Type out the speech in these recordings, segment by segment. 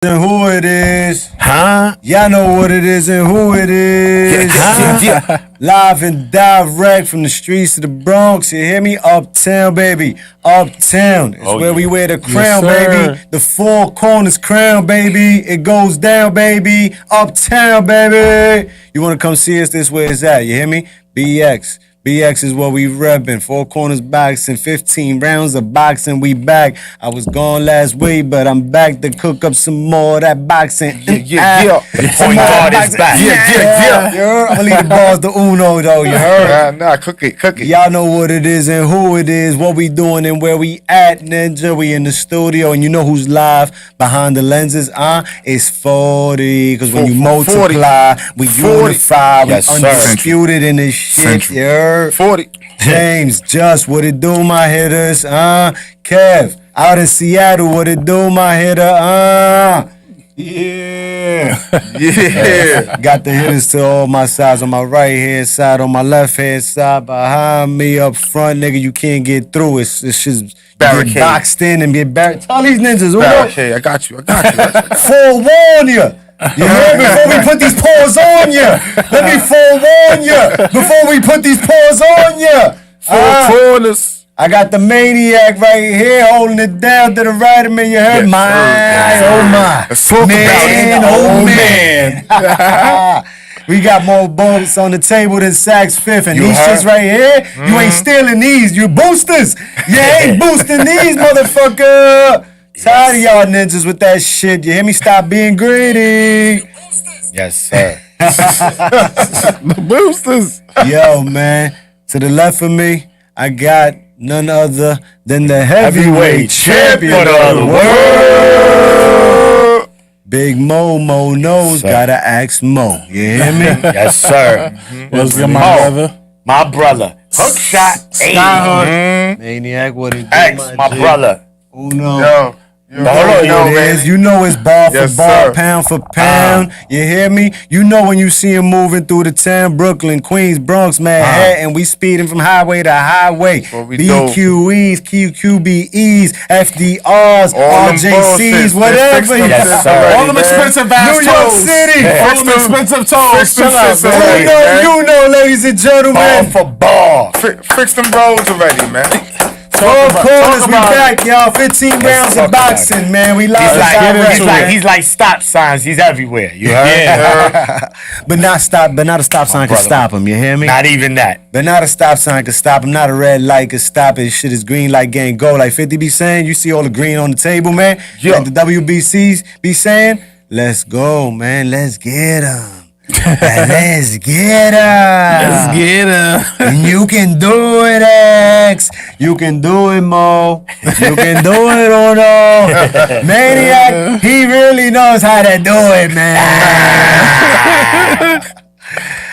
And who it is. Huh? Y'all know what it is and who it is. Live and direct from the streets of the Bronx. You hear me? Uptown, baby. Uptown. It's where we wear the crown, baby. The four corners crown, baby. It goes down, baby. Uptown, baby. You want to come see us? This where it's at. You hear me? BX. BX is what we reppin'. Four corners boxing, 15 rounds of boxing. We back. I was gone last week, but I'm back to cook up some more of that boxing. Yeah. Point guard is back. Yeah. I'm gonna leave the balls to Uno though. You heard? Nah, cook it. Y'all know what it is and who it is, what we doing and where we at, Ninja. We in the studio, and you know who's live behind the lenses? It's 40. Cause when you multiply, we unify. We undisputed in this shit. Yeah. 40. James, Just, what it do, my hitters? Kev, out in Seattle, what it do, my hitter? Yeah. Got the hitters to all my sides. On my right hand side, on my left hand side, behind me, up front, nigga, you can't get through. It's just get boxed in and get barricaded. Tell these ninjas, Barricade, I got you. Forewarn you. You heard? Before we put these paws on you. Let me forewarn you. Before we put these paws on you. Four corners. I got the maniac right here holding it down to the right of me. You heard? Yes, My. Let's talk Man. We got more bullets on the table than Saks Fifth. And these shits right here, you ain't stealing these. You boosters. You ain't boosting these, motherfucker. Tired of y'all ninjas with that shit. You hear me? Stop being greedy. Yes, sir. The boosters. Yo, man. To the left of me, I got none other than the heavyweight champion of the world. Big Mo knows. Gotta ask Mo. You hear me? Yes, sir. What's good, my brother? My brother. Hook shot. Maniac, what it do? X, my brother. Uno. You know it's bar for bar, sir. pound for pound. You hear me? You know when you see him moving through the town, Brooklyn, Queens, Bronx, Manhattan, we speeding from highway to highway. BQEs, QQBEs, FDRs, RJCs, whatever. Yes, sir. All them expensive ass New York toes. City. All them expensive toes. Chill out, man. You know, ladies and Ball gentlemen. for ball. Fix them roads already, man. Four corners, we back, y'all. 15 rounds of boxing, man. We live He's like stop signs. He's everywhere. You heard? But not a stop sign can stop him. You hear me? Not even that. But not a stop sign can stop him. Not a red light can stop it. Shit is green light gang go. Like 50 be saying, you see all the green on the table, man. Like the WBCs be saying, let's go, man. Let's get them. Let's get Let's get him. You can do it, X. You can do it, Mo. You can do it, Uno. Maniac, he really knows how to do it, man.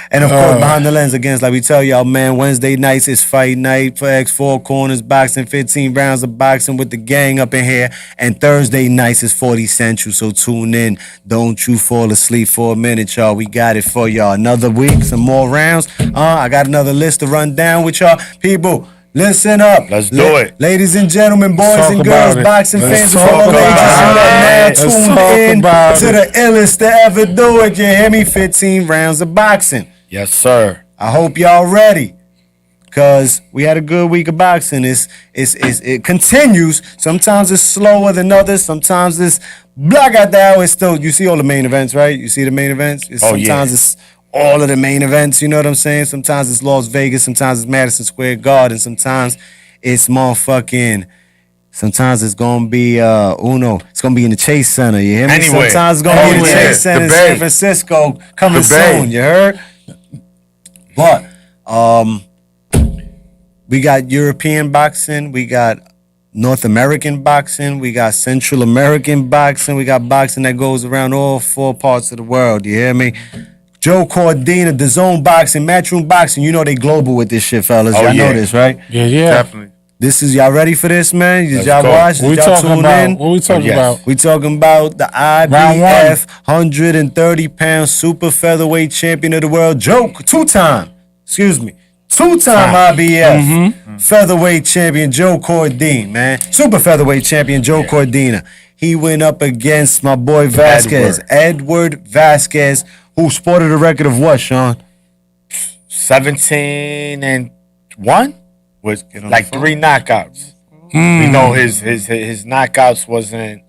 And of course, behind the lens, again, like we tell y'all, man, Wednesday nights is fight night for X, four corners, boxing, 15 rounds of boxing with the gang up in here. And Thursday nights is 40 Central, so tune in. Don't you fall asleep for a minute, y'all. We got it for y'all. Another week, some more rounds. I got another list to run down with y'all. People, listen up. Let's do it. Ladies and gentlemen, boys and girls, boxing fans of all ages, Let's tuned talk in about to the illest to ever do it. You hear me? 15 rounds of boxing. Yes, sir. I hope y'all ready, cause we had a good week of boxing. It continues. Sometimes it's slower than others. Sometimes it's black out there. It's still, you see all the main events, right? You see the main events. Sometimes it's all of the main events. You know what I'm saying? Sometimes it's Las Vegas. Sometimes it's Madison Square Garden. Sometimes it's motherfucking. Sometimes it's gonna be Uno. It's gonna be in the Chase Center. You hear me? Anyway. Sometimes it's gonna be in the Chase Center in San Francisco coming soon. You heard? But we got European boxing, we got North American boxing, we got Central American boxing, we got boxing that goes around all four parts of the world. You hear me? Joe Cordina, the Zone Boxing, Matchroom Boxing. You know they global with this shit, fellas. Y'all know this, right? Yeah. Definitely. This is y'all ready for this, man? Did y'all watch? Did y'all tune in? What we talking about? We talking about the IBF 130-pound super featherweight champion of the world, two-time IBF featherweight champion Joe Cordina, man. Super featherweight champion Joe Cordina. he went up against my boy Vasquez, Edward Vasquez, who sported a record of what, Sean? 17-1 with like 3 knockouts. We know his knockouts wasn't.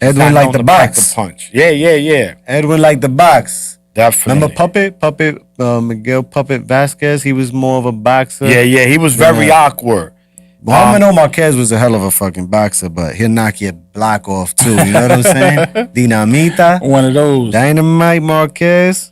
Edwin like the box. Punch. Yeah. Edwin like the box. Definitely. Remember Puppet, Miguel Puppet Vasquez? He was more of a boxer. Yeah. He was very awkward. Muhammad Marquez was a hell of a fucking boxer, but he'll knock your block off too. You know what I'm saying? Dinamita. One of those. Dynamite Marquez.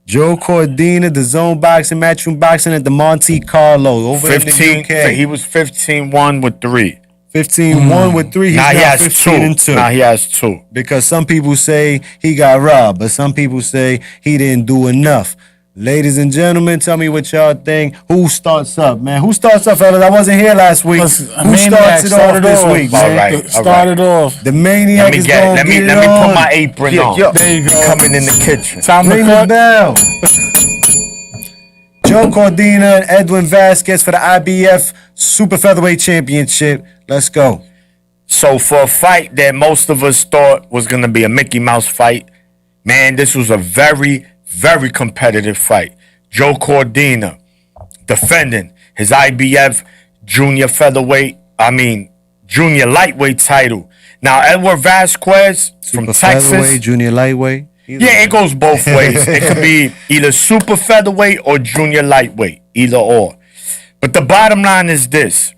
Joe Cordina, the zone boxing, matchroom boxing at the Monte Carlo over in the UK. He was 15-1 with 3. 15-1 with 3. He's Now he has 15-2. Now he has 2. Because some people say he got robbed, but some people say he didn't do enough. Ladies and gentlemen, tell me what y'all think. Who starts up, man? Who starts up, fellas? I wasn't here last week. Who starts it off this week, man? All right. Started off. The Maniac is going to get it on. Let me put my apron on. There you go. Coming in the kitchen. Time to Ring the cut. bell. Joe Cordina and Edwin Vasquez for the IBF Super Featherweight Championship. Let's go. So for a fight that most of us thought was going to be a Mickey Mouse fight, man, this was a very, very competitive fight. Joe Cordina defending his IBF junior lightweight title. Now, Edward Vasquez from Super Texas. Featherweight, Junior Lightweight. Yeah, it goes both ways. It could be either super featherweight or junior lightweight, either or. But the bottom line is this.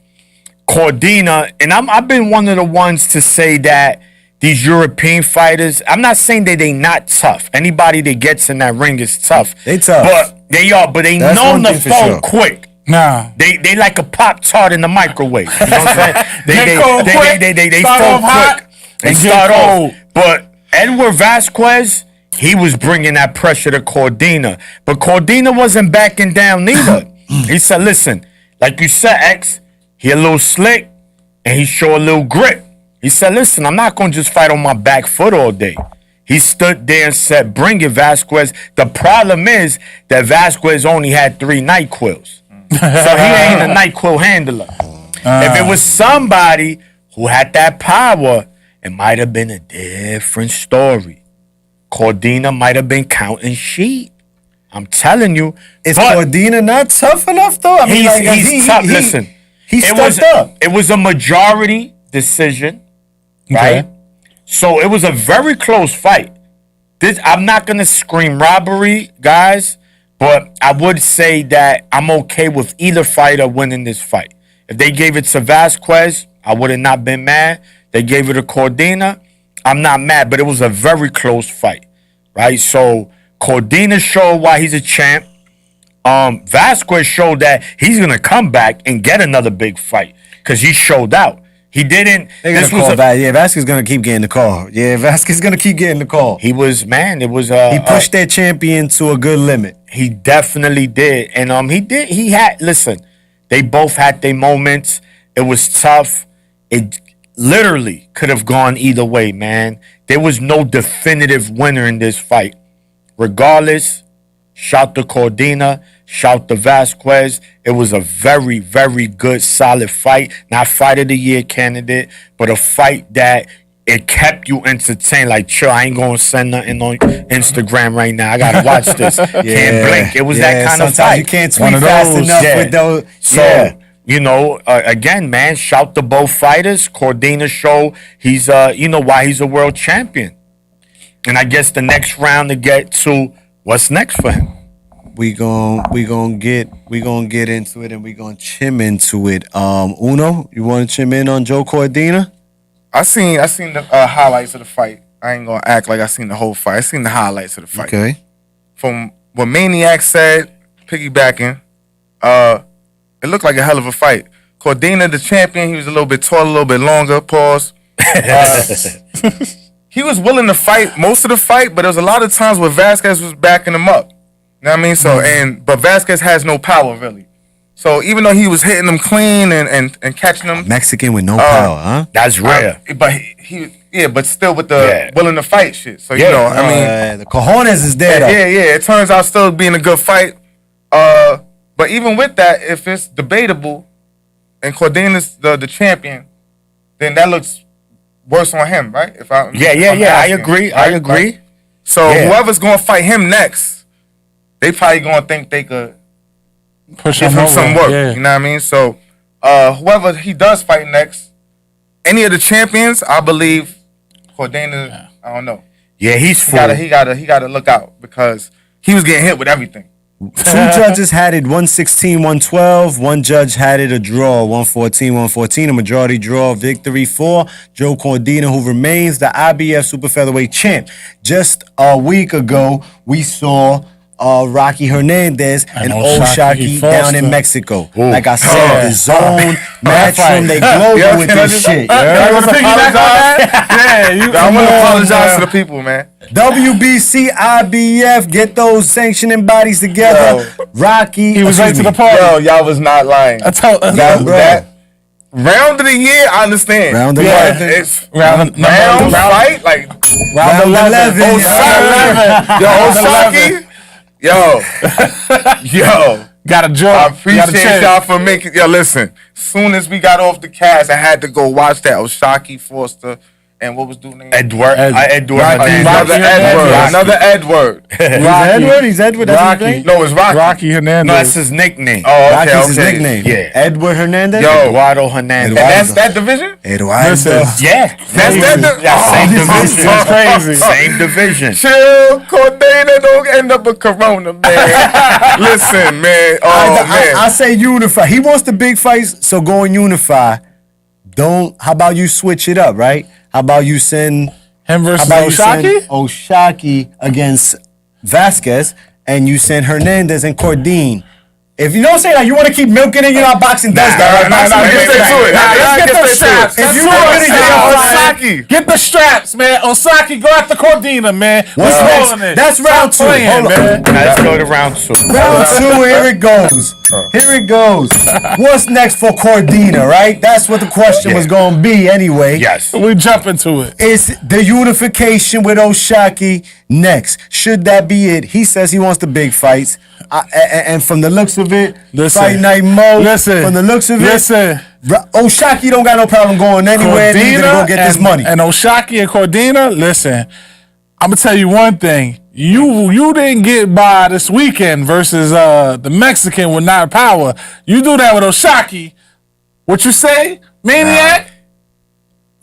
Cordina, and I've been one of the ones to say that these European fighters, I'm not saying that they not tough. Anybody that gets in that ring is tough. They tough. But they are, but they That's know one the thing for phone sure. quick. Nah. They like a Pop-Tart in the microwave. You know what I'm saying? Get cold quick, They start phone off hot, quick. They and get start cold. off. But Edward Vasquez, he was bringing that pressure to Cordina. But Cordina wasn't backing down neither. He said, listen, like you said, X, he a little slick and he show a little grit. He said, listen, I'm not going to just fight on my back foot all day. He stood there and said, bring it, Vasquez. The problem is that Vasquez only had 3 NyQuils. So he ain't a NyQuil handler. If it was somebody who had that power, it might have been a different story. Cordina might have been counting sheep. I'm telling you. Is Cordina not tough enough, though? I mean, he's tough. Listen, he stepped up. It was a majority decision, right? So it was a very close fight. I'm not going to scream robbery, guys, but I would say that I'm okay with either fighter winning this fight. If they gave it to Vasquez, I would have not been mad. They gave it to Cordina, I'm not mad, but it was a very close fight, right? So Cordina showed why he's a champ. Vasquez showed that he's going to come back and get another big fight because he showed out. He didn't. They're going to call back. Yeah, Vasquez going to keep getting the call. Yeah, Vasquez going to keep getting the call. He was, man, it was... he pushed their champion to a good limit. He definitely did. And he had, listen, they both had their moments. It was tough. It literally could have gone either way, man. There was no definitive winner in this fight. Regardless, shout to Cordina, shout to Vasquez. It was a very, very good, solid fight. Not fight of the year candidate, but a fight that it kept you entertained. Like, chill, I ain't gonna send nothing on Instagram right now. I gotta watch this. Can't blink. It was that kind of fight. You can't tweet fast enough with those. So, you know, again, man, shout to both fighters. Cordina show he's, why he's a world champion. And I guess the next round to get to what's next for him. We gonna get into it and we gonna chim into it. Uno, you want to chim in on Joe Cordina? I seen the highlights of the fight. I ain't gonna act like I seen the whole fight. I seen the highlights of the fight. Okay. From what Maniac said, piggybacking, it looked like a hell of a fight. Cordina, the champion, he was a little bit taller, a little bit longer. Pause. He was willing to fight most of the fight, but there was a lot of times where Vasquez was backing him up. You know what I mean? So but Vasquez has no power really. So even though he was hitting them clean and catching them, Mexican with no power, huh? That's rare. But but still with the willing to fight shit. So you know, I mean, the cojones is there. Yeah. It turns out still being a good fight. But even with that, if it's debatable, and Cordina's the champion, then that looks worse on him, right? If I'm Yeah. I asking, agree. right? I agree. Right? So Yeah. whoever's gonna fight him next, they probably gonna think they could Push give him him over. some work. Yeah. You know what I mean? So whoever he does fight next, any of the champions, I believe Cordina, I don't know. Yeah, he's He full. gotta look out because he was getting hit with everything. 2 judges had it 116-112. One judge had it a draw 114-114. A majority draw victory for Joe Cordina, who remains the IBF Super Featherweight champ. Just a week ago, we saw Rocky Hernandez and Oshaki down in Mexico. Like I said, the zone, Matchroom, they global with this shit. I want to apologize man. to the people, man. WBC, IBF, get those sanctioning bodies together. Rocky, He was late to the party. Yo, y'all was not lying. I told That round of the year, I understand. Round of But 11. it's round fight, like round 11. Yo, Osaki. Yo, got a joke. I appreciate y'all for making. Yo, listen. Soon as we got off the cast, I had to go watch that Oshaki Foster and what was dude's name? Edward Hernandez. Another Edward. He's Edward. That's his name? No, it's Rocky. Rocky Hernandez. No, that's his nickname. Oh, okay, Rocky's his okay. nickname. Yeah. Edward Hernandez? Yo. Eduardo Hernandez. And that's that division? Eduardo. Listen. Yeah. That's Same Oh, division. That's crazy. Same division. Chill, Cordina, don't end up with Corona, man. Listen, man. Oh, man. I say unify. He wants the big fights, so go and unify. How about you switch it up, right? How about you send Him versus How about you send Oshaki? Oshaki against Vasquez, and you send Hernandez and Cordine. If you don't say that, you want to keep milking it, you're not boxing does that. Right? Boxing Get does straight to it. that. Let's get get the straight to straps. it. If you want to get Osaki. Get the straps, man. Osaki, go after Cordina, man. What's Rolling next? it. That's round Stop two. playing, Hold on. man. Now let's go to round 2. Round 2, here it goes. Here it goes. What's next for Cordina, right? That's what the question was going to be anyway. Yes. We jump into it. Is the unification with Oshaki next? Should that be it? He says he wants the big fights. And from the looks of it, Fight Night Mo, from the looks of it, Oshaki don't got no problem going anywhere. He's gonna go get this money. And Oshaki and Cordina, listen, I'm gonna tell you one thing. You didn't get by this weekend versus the Mexican with not power. You do that with Oshaki. What you say, maniac?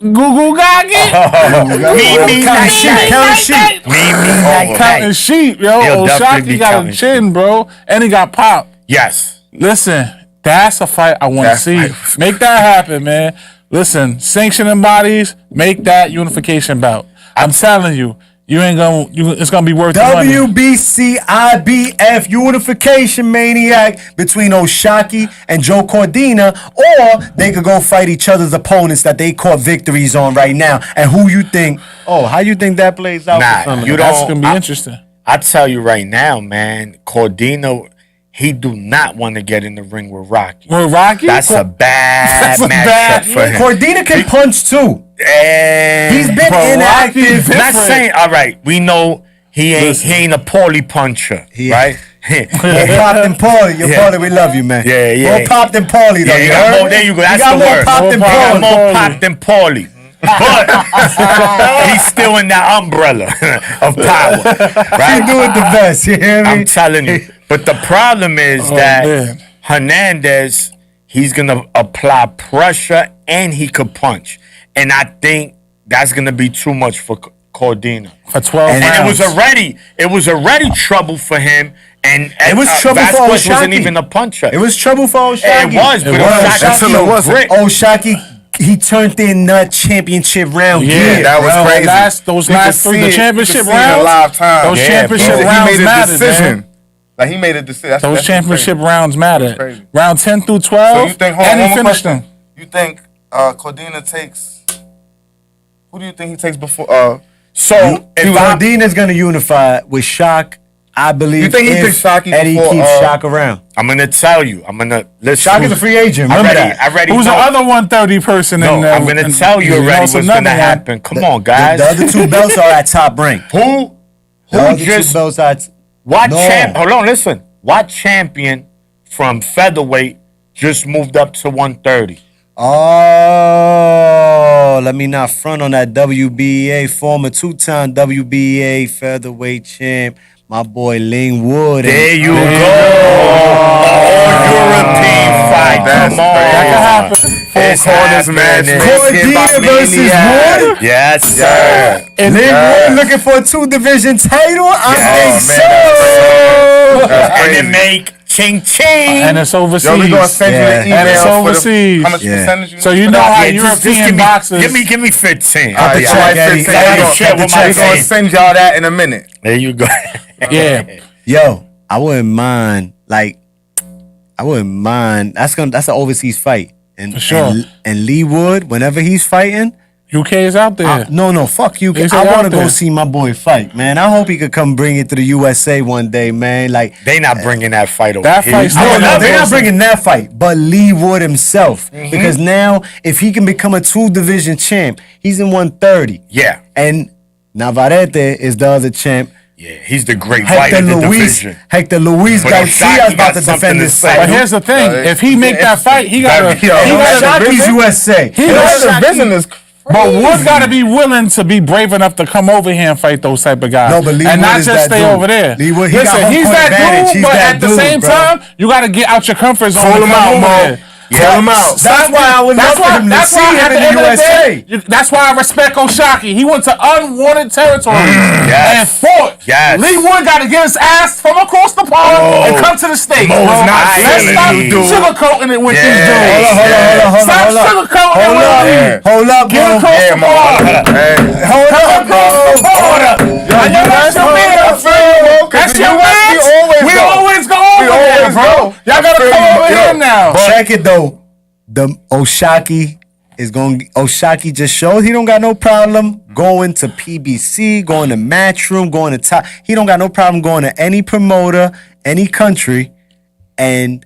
Goo Gagi? Counting sheep, yo. He'll definitely Oshaki be got a counting chin, bro, and he got pop. Yes. Listen, that's a fight I want to see. Make that happen, man. Listen, sanctioning bodies, make that unification bout. I'm telling you, you ain't gonna. It's gonna be worth the money. WBC IBF unification maniac between Oshaki and Joe Cordina, or they could go fight each other's opponents that they caught victories on right now. And who you think? Oh, how you think that plays out? Nah, for some of you them? That's gonna be interesting. I tell you right now, man, Cordina, he do not want to get in the ring with Rocky. With Rocky? That's a bad That's a matchup bad- for him. Cordina can punch too. And He's been inactive. Not saying, all right, we know he ain't a poorly puncher, right? More popped and Paulie. Yo, Yeah. Paulie, we love you, man. Yeah, yeah. More popped than Paulie, though. Yeah, you you got heard? more, there you go. That's You got the more word. popped than You got Paulie. more popped than Paulie. But he's still in that umbrella of power, He right? do it the best, you hear me? I'm telling you. But the problem is that man. Hernandez, he's going to apply pressure and he could punch. And I think that's going to be too much for Cordina. For 12 And it rounds. was already trouble for him. And It was trouble for Vasquez wasn't Oshaki. even a puncher. It was trouble for Oshaki. It was, but It was. Oshaki Until it still wasn't. grit. Oshaki, he turned in that championship round. Yeah, that was bro. crazy. Those You could last three, see the it. championship You could see it in rounds. live time. Those Yeah, championship bro. rounds He made a mattered, decision. man. Like he made a decision. Those championship rounds mattered. crazy. Round 10 through So 12, you think? and he Hold on, finished one more them. question. You think Cordina takes? Who do you think he takes before? So if I, Cordina's going to unify with Shock. I believe You think he if picks Shocky Eddie before, keeps Shock around. I'm going to tell you, I'm going to listen. Shock is a free agent. I Remember already, that. I already Who's the know. other 130 person No, in there? I'm going to tell you already what's going to happen. Come on, guys. The other two belts are at top rank. Who The other just two belts are at what No. hold on, listen. What champion from featherweight just moved up to 130? Oh, let me not front on that WBA, former two-time WBA featherweight champ, my boy Ling Wood. There you go. European fight. Come on. That can happen. Four corners match. Cordina versus Wood. Yes, sir. Ling Wood looking for a 2-division title? I think so. And it make ching ching. And it's overseas. Yo, we gonna send you an email. And it's for overseas. how much percentage you So you know how European boxers. Give me 15. All right, check, Eddie. we're Check. gonna send y'all that in a minute. There you go. Yeah. Yo, I wouldn't mind. That's an overseas fight. And, For sure. And Lee Wood, whenever he's fighting, UK is out there. no, fuck you. It's I out want to there. go see my boy fight, man. I hope he could come bring it to the USA one day, man. Like, They not bringing that fight over That here. fight's no, still they're not awesome. bringing that fight, but Lee Wood himself. Because now, if he can become a 2-division champ, he's in 130. Yeah. And Navarrete is the other champ. Yeah, he's the great fighter Hector in the Luis division. Garcia Oshaki is about got to something defend to this say. fight. But here's the thing: if he make that fight, he got to. Oshaki's USA. The division is But Wood got to be willing to be brave enough to come over here and fight those type of guys. No, but Lee and Wood not is just that stay dude. over there. Lee Wood, he got Listen, home he's court that advantage. dude, He's but that at the dude, same bro. time, you got to get out your comfort zone. Call to him come out, over Mo. there. Call him out. That's why I would love for him to see him in the USA. That's why I respect Oshaki. He went to unwanted territory and fought. Yes. Lee Wood got to get his ass from across the pond and come to the States. Mo's bro. not Let's feeling stop you, dude. sugarcoating it with these Yeah. dudes. Hold Stop up. sugarcoating it with these. Hold up, Get bro. across the pond. Hold up, bro. Hold up. I know that's your man. That's your man. We always go over there, bro. Y'all gotta come over here now. Check it though. The Oshaki just showed he don't got no problem going to PBC, going to Matchroom, going to top. He don't got no problem going to any promoter, any country. And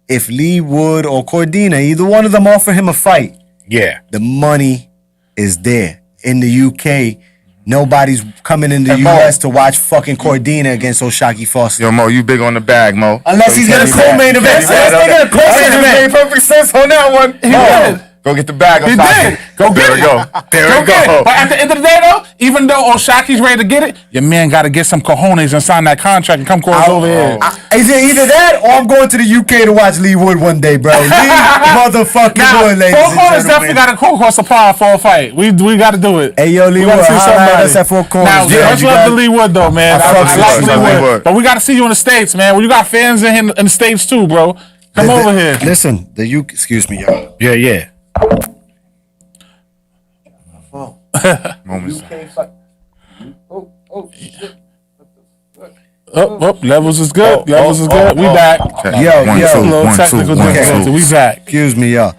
if Lee Wood or Cordina, either one of them offer him a fight, Yeah. the money is there. In the UK, nobody's coming in the Mo. US to watch fucking Cordina against Oshaki Foster. Yo, Mo, you big on the bag, Mo. Unless he's gonna co-main event. Unless they gonna co-main event. Made perfect sense on that one. He did. Go get the bag. He did. Go get There we it. go. There we Get it. go. But at the end of the day, though, even though Oshaki's ready to get it, your man got to get some cojones and sign that contract and come across over here. Is it either that or I'm going to the UK to watch Lee Wood one day, bro? Lee motherfucking Now, Wood, ladies Four and Corners gentlemen. definitely got to go across the pond for a fight. We got to do it. Hey, yo, Lee We gotta Wood, see holla at somebody. us at Four Corners. Now, man. much You love got- to Lee Wood, though, man. I I fucks like with Lee you, Lee Wood. Wood. But we got to see you in the States, man. Well, you got fans in the States, too, bro. Come over here. Listen, excuse me, y'all. Yeah. Moments. Oh, levels is good. Levels is good. We back. Yo, One, yo. two, A little one, technical two, one, difficulty. two. We back. Excuse me, y'all.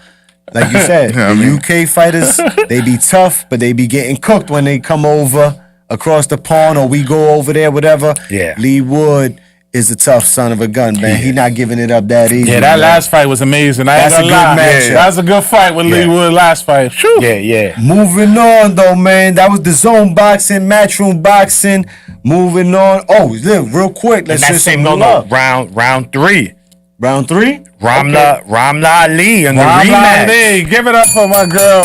Like you said, Yeah, I the mean- UK fighters, they be tough, but they be getting cooked when they come over across the pond or we go over there, whatever. Yeah. Lee Wood is a tough son of a gun, man. He not giving it up that easy. Yeah, that man. last fight was amazing. I ain't That's a gonna good lie. match. That was a good fight with Lee Wood last fight. Phew. Yeah. Moving on, though, man. That was the zone boxing, matchroom boxing. Moving on. Oh, look, real quick. And Let's that just same round 3. Round 3? Ramla Ali in the Ramla rematch. Ali, give it up for my girl.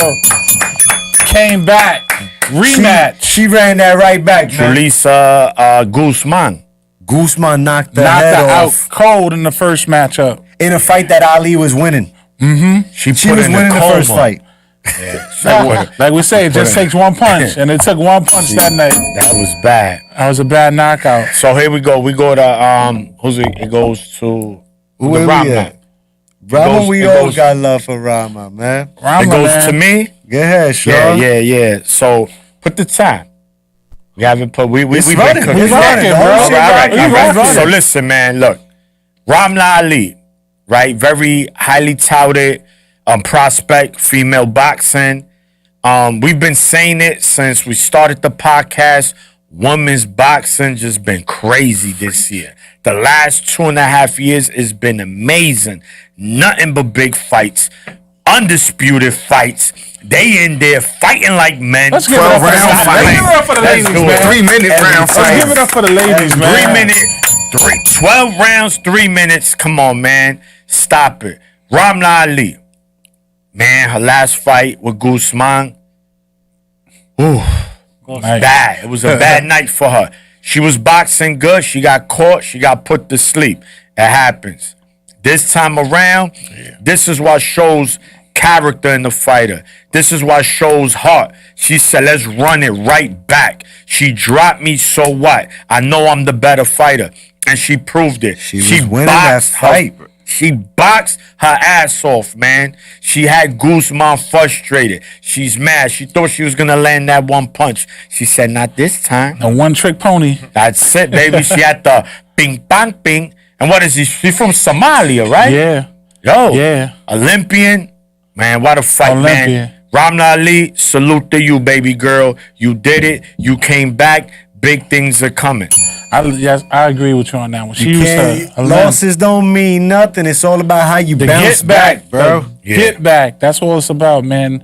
Came back. Rematch. She ran that right back, man. Julissa Guzman. Guzman knocked her Knocked head her out off cold in the first matchup. in a fight that Ali was winning. She She put was in winning the coma. first fight. Like we say, it just takes one punch, and it took one punch that night. That was bad. That was a bad knockout. So here we go. We go to who's it? It goes to Where the we Ramla. at? Rama, goes- we it all goes- got love for Rama, man. It goes to me. Go ahead, Sean. Yeah. So put the time. We haven't put. We It's been running. cooking. It's running, All bro. right, all right, It's all right. running. So listen, man. Look, Ramla Ali, right? Very highly touted prospect, female boxing. We've been saying it since we started the podcast. Women's boxing just been crazy this year. The last 2.5 years has been amazing. Nothing but big fights, undisputed fights. They in there fighting like men. Let's give it up for the round ladies. fight. Let's give it up for the ladies, do it. man. 3-minute round Let's fight. give it up for the ladies, man. 3 minute, 12 rounds, 3 minutes. Come on, man. Stop it. Ramla Ali Man, her last fight with Guzman. Ooh, Nice. bad. It was a bad night for her. She was boxing good. She got caught. She got put to sleep. It happens. This time around, this is what shows character in the fighter. This is what shows heart. She said, let's run it right back. She dropped me, so what? I know I'm the better fighter. And she proved it. She was winning that boxed fight. She boxed her ass off, man. She had Guzman frustrated. She's mad. She thought she was going to land that one punch. She said, not this time. A one-trick pony. That's it, baby. She had the ping, bang, ping. And what is she? She's from Somalia, right? Yeah. Yo. Yeah. Olympian. Man, what a fight, Olympian. man. Ramna Ali, salute to you, baby girl. You did it. You came back. Big things are coming. I agree with you on that one. She used her Losses don't mean nothing. It's all about how you bounce back, bro. Get back. That's what it's about, man.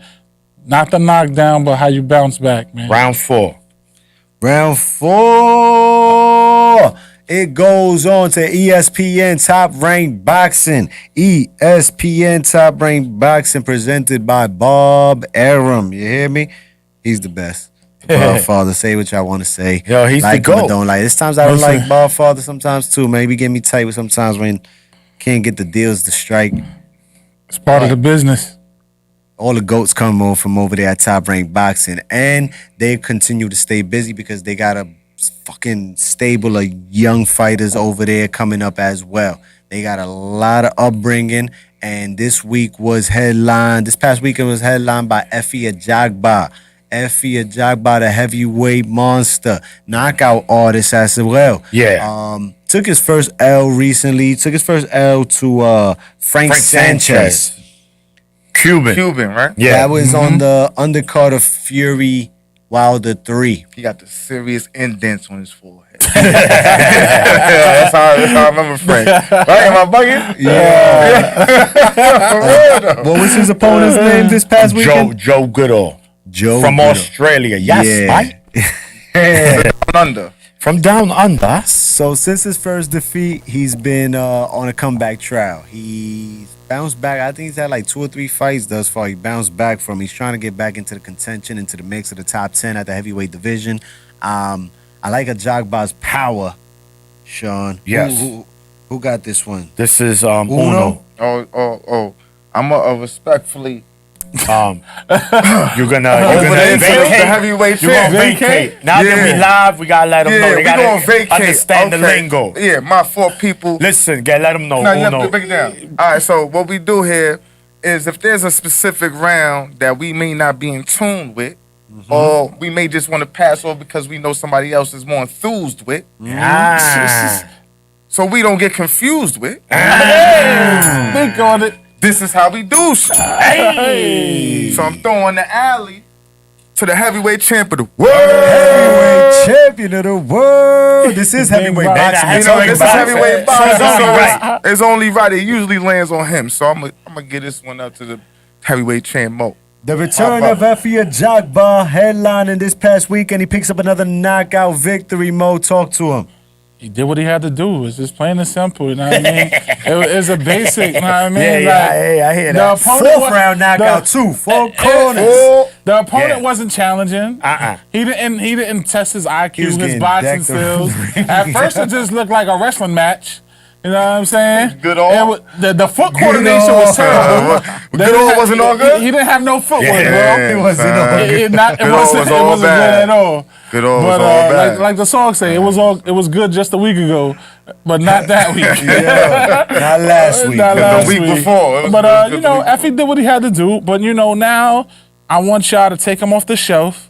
Not the knockdown, but how you bounce back, man. Round 4. Round 4. It goes on to ESPN Top Ranked Boxing. ESPN Top Ranked Boxing presented by Bob Arum. You hear me? He's the best. Father, say what y'all want to say. Yo, he's like the GOAT. Or don't like. There's times I don't like Bob Father sometimes too. Maybe get me tight with sometimes when can't get the deals to strike. It's part of the business. All the GOATs come over from over there at Top Ranked Boxing, and they continue to stay busy because they got a fucking stable of young fighters over there coming up as well. They got a lot of upbringing, and this past weekend was headlined by Effie Ajagba. Effie Ajagba, the heavyweight monster, knockout artist as well. Yeah. Took his first L recently. Took his first L to Frank Sanchez. Cuban, right? Yeah. That was on the undercard of Fury Wilder 3. He got the serious indents on his forehead. that's how I remember Frank. Right? Am I bugging? Yeah. For real, though. What was his opponent's name this past weekend? Joe Goodall. Joe From Goodall. Australia. Yes, Yeah. right? Under. From down under. So since his first defeat, he's been on a comeback trial. He's bounced back. I think he's had like 2 or 3 fights thus far. He bounced back from. He's trying to get back into the contention, into the mix of the top 10 at the heavyweight division. I like Ajagba's power, Sean. Yes. Who got this one? This is Uno. Oh. I'm a respectfully. You're gonna The vacate. heavyweight You're gonna champ. vacate. Now that we Yeah. live, we gotta let them know. Yeah, They we gotta gonna vacate. understand the Okay. lingo. Yeah, my 4 people. Listen, let them know. No, you have Uno. to break it down. All right, so what we do here is if there's a specific round that we may not be in tune with, or we may just want to pass over because we know somebody else is more enthused with, Ah. so we don't get confused with, Think on it. this is how we do shit. So I'm throwing the alley to the heavyweight champ of the world. Heavyweight champion of the world. This is heavyweight Big boxing. man. You know, this is heavyweight So boxing. it's only So right. it's only right. It usually lands on him. So I'm gonna get this one up to the heavyweight champ Mo. The return of Effie Ajagba headlining this past weekend. He picks up another knockout victory. Mo, talk to him. He did what he had to do. It's just plain and simple. You know what I mean? It's a basic. You know what I mean? I hear the that. opponent Fourth round knockout, too. 4 corners. The opponent Yeah. wasn't challenging. He didn't test his IQ, was his getting boxing decked skills. At first, it just looked like a wrestling match. You know what I'm saying? Good all? It was- the foot coordination was terrible. Good all wasn't all good? He didn't have no footwork, Yeah. bro. It wasn't all good. It Good all wasn't was all good bad. at all. Good all was But all bad. like the song say, it was good just a week ago, but not that week. Not last week. Not The last week before. It was But good you the know, week Effie did what he had to do. But you know, now I want y'all to take him off the shelf.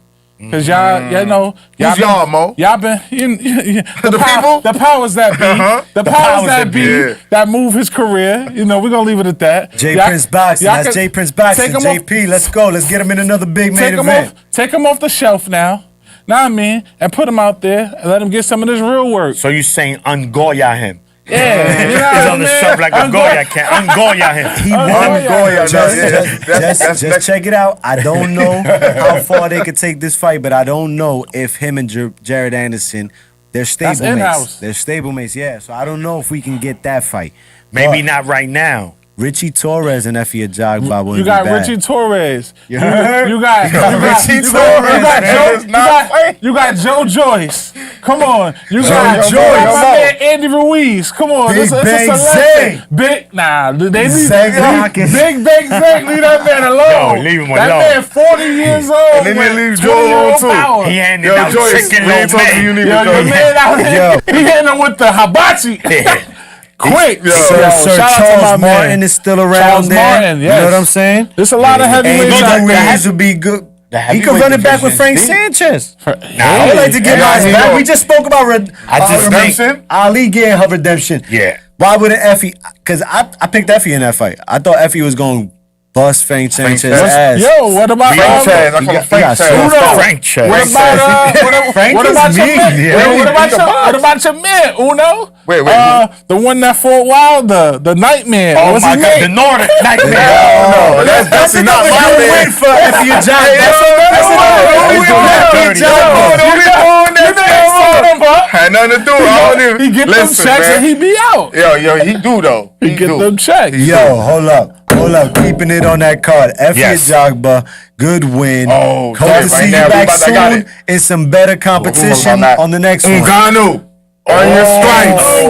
Cause y'all know, Who's y'all, Mo? Y'all been The people? the powers that be, the powers that be yeah. that move his career. You know, we're gonna leave it at that. J Y'all- Prince Boxing. y'all That's can J Prince Boxing. take him off- JP, let's go. Let's get him in another big main event. Take him off the shelf now. Know what I mean? And put him out there and let him get some of this real work. So you saying ungoya him? Yeah, you know He's what on the I mean? shelf like a Goya can. Ungoya him. He won. Goya, Just check it out. I don't know how far they could take this fight, but I don't know if him and Jared Anderson, they're in-house. stablemates. They're stablemates, yeah. So I don't know if we can get that fight. Maybe not right now. Richie Torres and Effie Ajagba wouldn't You got be bad. Richie Torres. You heard? You got Richie Torres. You got Joe Joyce. Come on. You got Joyce. my man Andy Ruiz. Come on. Big It's a Bang selection. Zay. They need Zay Hawkins. Big Bang Zay. Leave that man alone. Yo, leave him that alone. man 40 years old. And then with they leave 20 Joe year alone, old too. power. He handed Yo, out Joyce, chicken we low ain't talking to you man. neither, Yo, Joyce. the man out here, Yo. he hitting him with the hibachi. Quick. Yo. Sir shout out to Charles my man. Martin is still around Charles there. Martin, You yes. know what I'm saying? There's a lot of heavyweights out Andy there. Ruiz would be good. The He could heavyweight run it back with Frank division's deep. Sanchez. I Nah, would like to get Yeah, guys he back. know. We just spoke about think- Ali getting her redemption. Yeah. Why wouldn't Effie? Because I picked Effie in that fight. I thought Effie was going to bust Frank Sanchez's ass. Yo, what about Frank Frank Chaz. I call him got Frank so Chaz. far. Frank Chaz. What about Frank what is about your mean, man? yeah. What about your man Uno? Wait, wait, the one that fought wild, the Nightmare. Oh What's my his God, name? the Nordic nightmare. No, that's definitely not my Good man. win for Effie Ajagba. That's Had nothing to do. I don't even He get them listen, checks man. and he be out. Yo, he do though. He get them checks. Yo, hold up. Keeping it on that card. Effie Yes. Ajagba, good win. Oh, Hope yeah, to right see now, you we back about to- I got soon it. in some better competition back. on the next one. Ngannou on your stripes. On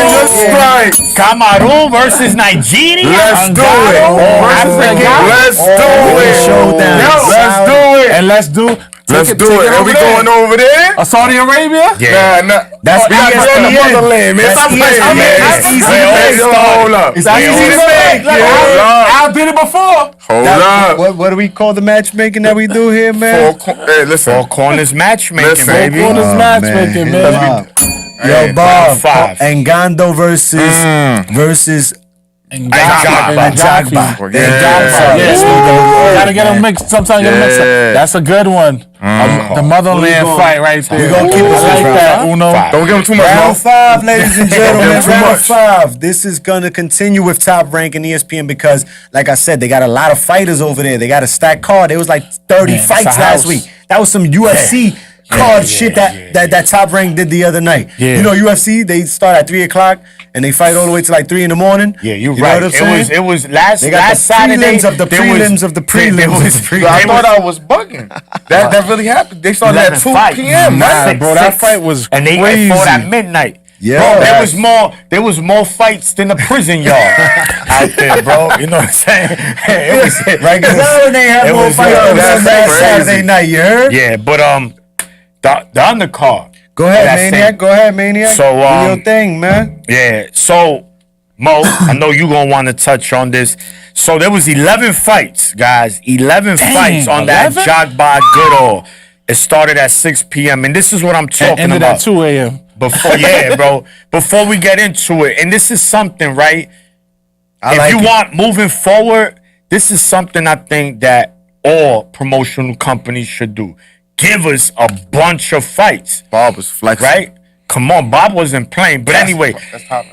your stripes. Cameroon versus Nigeria. Let's do it. Africa. Let's do it. Showdown. Let's do it. And let's do Let's take do it. over Are we there. going over there? Saudi Arabia? Yeah. Nah. That's we got to go to the ESPN. motherland, man. That's Stop playing, ESPN. man. That's easy to Hey, make. hold up. It's That's easy easy to to make. make. I did it before. Hold up. What do we call the matchmaking that we do here, man? Hey, listen. Four corners matchmaking, Listen. baby. Four corners matchmaking, man. Bob. Hey, Yo, Bob. five. Ngando versus And Ajagba. Ajagba. Yeah. Yes, Ooh. gotta get them mixed. Sometimes you gotta mix Yeah. them. That's a good one. The motherland gonna- fight right there. we gonna keep it I like round that, five. Uno. Five. Don't give him too much, Round Mo. 5, ladies and gentlemen. Too Round much. 5. This is gonna continue with Top Rank and ESPN because, like I said, they got a lot of fighters over there. They got a stacked card. It was like 30 Man, fights it's a last house. week. That was some UFC card shit that Top Rank did the other night. Yeah. You know, UFC, they start at 3 o'clock and they fight all the way to like 3 in the morning. Yeah, you're You know right. what I'm saying? It was last They got last the Saturday. prelims of the there was- prelims of the prelims there of was- the prelims. I there thought was I was bugging. That really happened. They started at 11 2 fights. p.m. Nah, Right? bro, that fight was and they crazy. fought at midnight. Yeah. Bro, Yes. there was more fights than the prison yard out there, bro. You know what I'm saying? It was, Right, because now they have It more was- fights yeah, than that's last crazy. Saturday night, you heard? yeah, but the undercard. Go ahead, That Maniac. thing. Go ahead, Maniac. So, Do your thing, man. Yeah. So, Mo, I know you gonna want to touch on this. So there was 11 fights, guys. 11 fights on 11? that Jogba Goodall. It started at 6 p.m. and this is what I'm talking Ended about. at 2 a.m. Before we get into it, and this is something, right? If like you it. want moving forward, this is something I think that all promotional companies should do. Give us a bunch of fights, Bob was flexing. right? Come on, Bob wasn't playing, but anyway, That's top.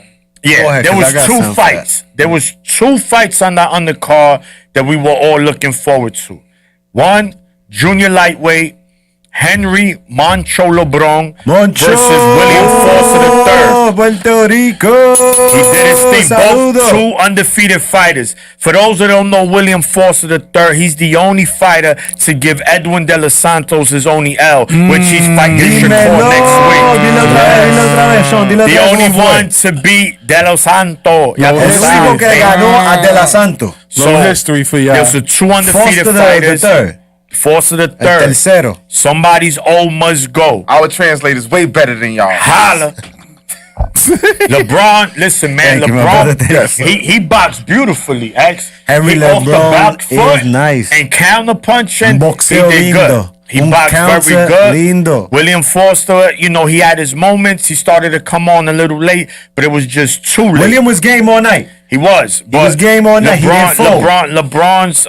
yeah, Go ahead, there 'cause was I got two something for fights. There was 2 fights on the undercard that we were all looking forward to. One, junior lightweight, Henry Moncho LeBron versus William Foster III. Puerto Rico. He did his thing. Saludo. Both 2 undefeated fighters. For those that don't know William Foster III, he's the only fighter to give Edwin De Los Santos his only L, which he's fighting Shakur Dímelo. next week. Dile otra vez, Sean. Dile The otra vez only cómo fue. one to beat De Los Santos. Ya El tú único sabes, que baby. ganó a De La Santo. Little history for y'all. There's the 2 undefeated Foster the fighters. third. Foster the El third. tercero. Somebody's old must go. Our translators way better than y'all. Holla. LeBron, listen, man. Thank you, my brother. LeBron, Yes, he boxed beautifully, X. Henry He off the LeBron back is foot nice. and counter punching. Boxeo he did lindo. good. He Un boxed counter very good. lindo. William Foster, you know, he had his moments. He started to come on a little late, but it was just too late. William was game all night. He was. But was game all night. He didn't fold. LeBron's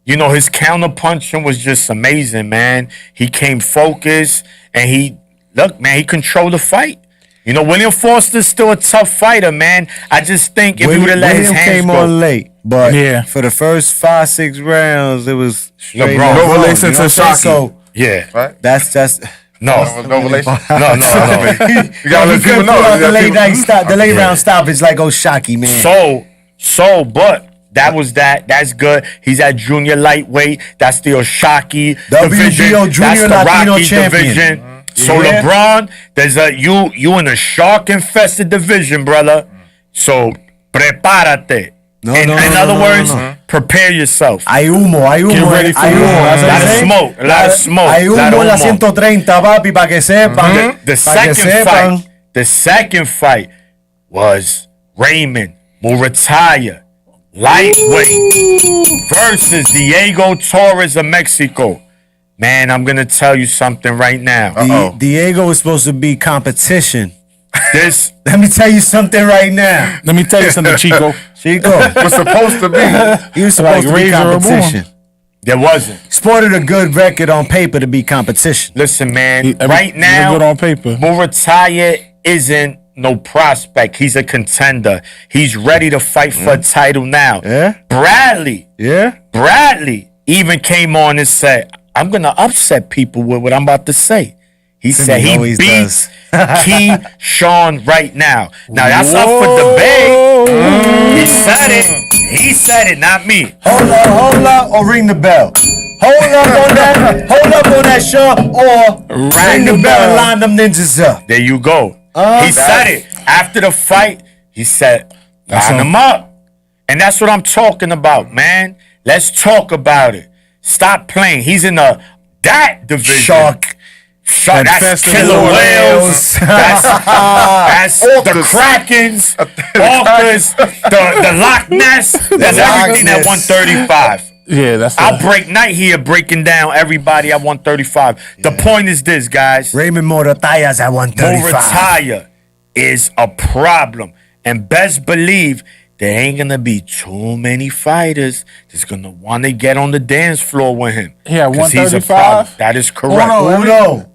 you know, his counter punching was just amazing, man. He came focused and he controlled the fight. You know, William Foster's still a tough fighter, man. I just think if he would have let his William hands came go. on late, but Yeah. for the first 5-6 rounds, it was straight LeBron. up No wrong, relation you know to what I'm saying? Shockey. So Yeah. Right? that's No relation. No. You gotta let people know. The late night stop, the late round stoppage like Oshaki, man. But that was that. That's good. He's at junior lightweight. That's the Oshaki division. WBO Junior That's the Latino Rocky champion. division. So Yeah. LeBron, there's you in a shark infested division, brother. So prepárate. In other words, prepare yourself. Hay humo. Get ready for hay war. humo. That's A what lot of I'm smoke. A lot of smoke. Hay lot humo of en la humo. 130, papi, para que sepan. The Pa' que sepan. second fight was Raymond Murataya, lightweight, versus Diego Torres of Mexico. Man, I'm gonna tell you something right now. Diego is supposed to be competition. This Let me tell you something right now. Let me tell you something, Chico. Chico, Was supposed to be. he was supposed to be Razor Ramon. competition. there wasn't. Sported a good record on paper to be competition. Listen, man. He- Right he's now, good on paper. Murataya isn't no prospect. He's a contender. He's ready to fight for a title now. Yeah? Bradley even came on and said, I'm going to upset people with what I'm about to say. He said he always beats does. Keyshawn right now. Now, that's up for debate. He said it, not me. Hold up, or ring the bell. Hold up on that, Sean, or ring the bell and line them ninjas up. There you go. He said it. After the fight, he said, line them up. And that's what I'm talking about, man. Let's talk about it. Stop playing. He's in that division. Shark. That's Infested killer with whales. That's the Orcas. Krakens, orcas, the Loch Ness. That's everything at Loch Ness. 135. Yeah, that's I'll break night here breaking down everybody at 135. The point is this, guys. Raymond Morataya's at 135. Murataya is a problem. And best believe there ain't gonna be too many fighters that's gonna want to get on the dance floor with him. Yeah, 'Cause he's a 135? problem. That is correct. Uno.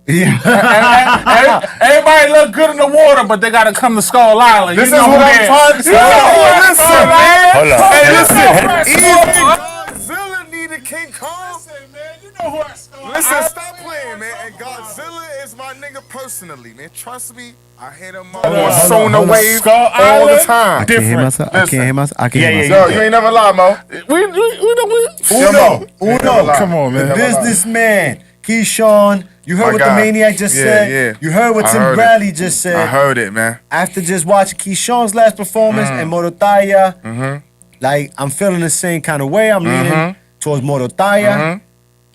Everybody look good in the water, but they gotta come to Skull Island. This you is know what who I'm they- trying to say. You know who Listen, Skull Island? Hold up. Hey, Listen, listen. Godzilla needed King Kong. man, you know who I Skull Listen, Island. stop playing, man. And Godzilla is my nigga personally, man. Trust me, I hit him up Hold on on, Sona hold on. Wave Skull all the Island? time. I can't hear myself. I can't hear myself. I can't Yeah, hear yeah, myself. Yo, you ain't never lied, Mo. We Yo, Mo. Uno. Come on, man. Businessman. Keyshawn. You heard My what God. the Maniac just Yeah, said? yeah. You heard what I Tim heard it. Bradley just said? I heard it, man. After just watching Keyshawn's last performance and Morotaya, like, I'm feeling the same kind of way. I'm leaning towards Morotaya.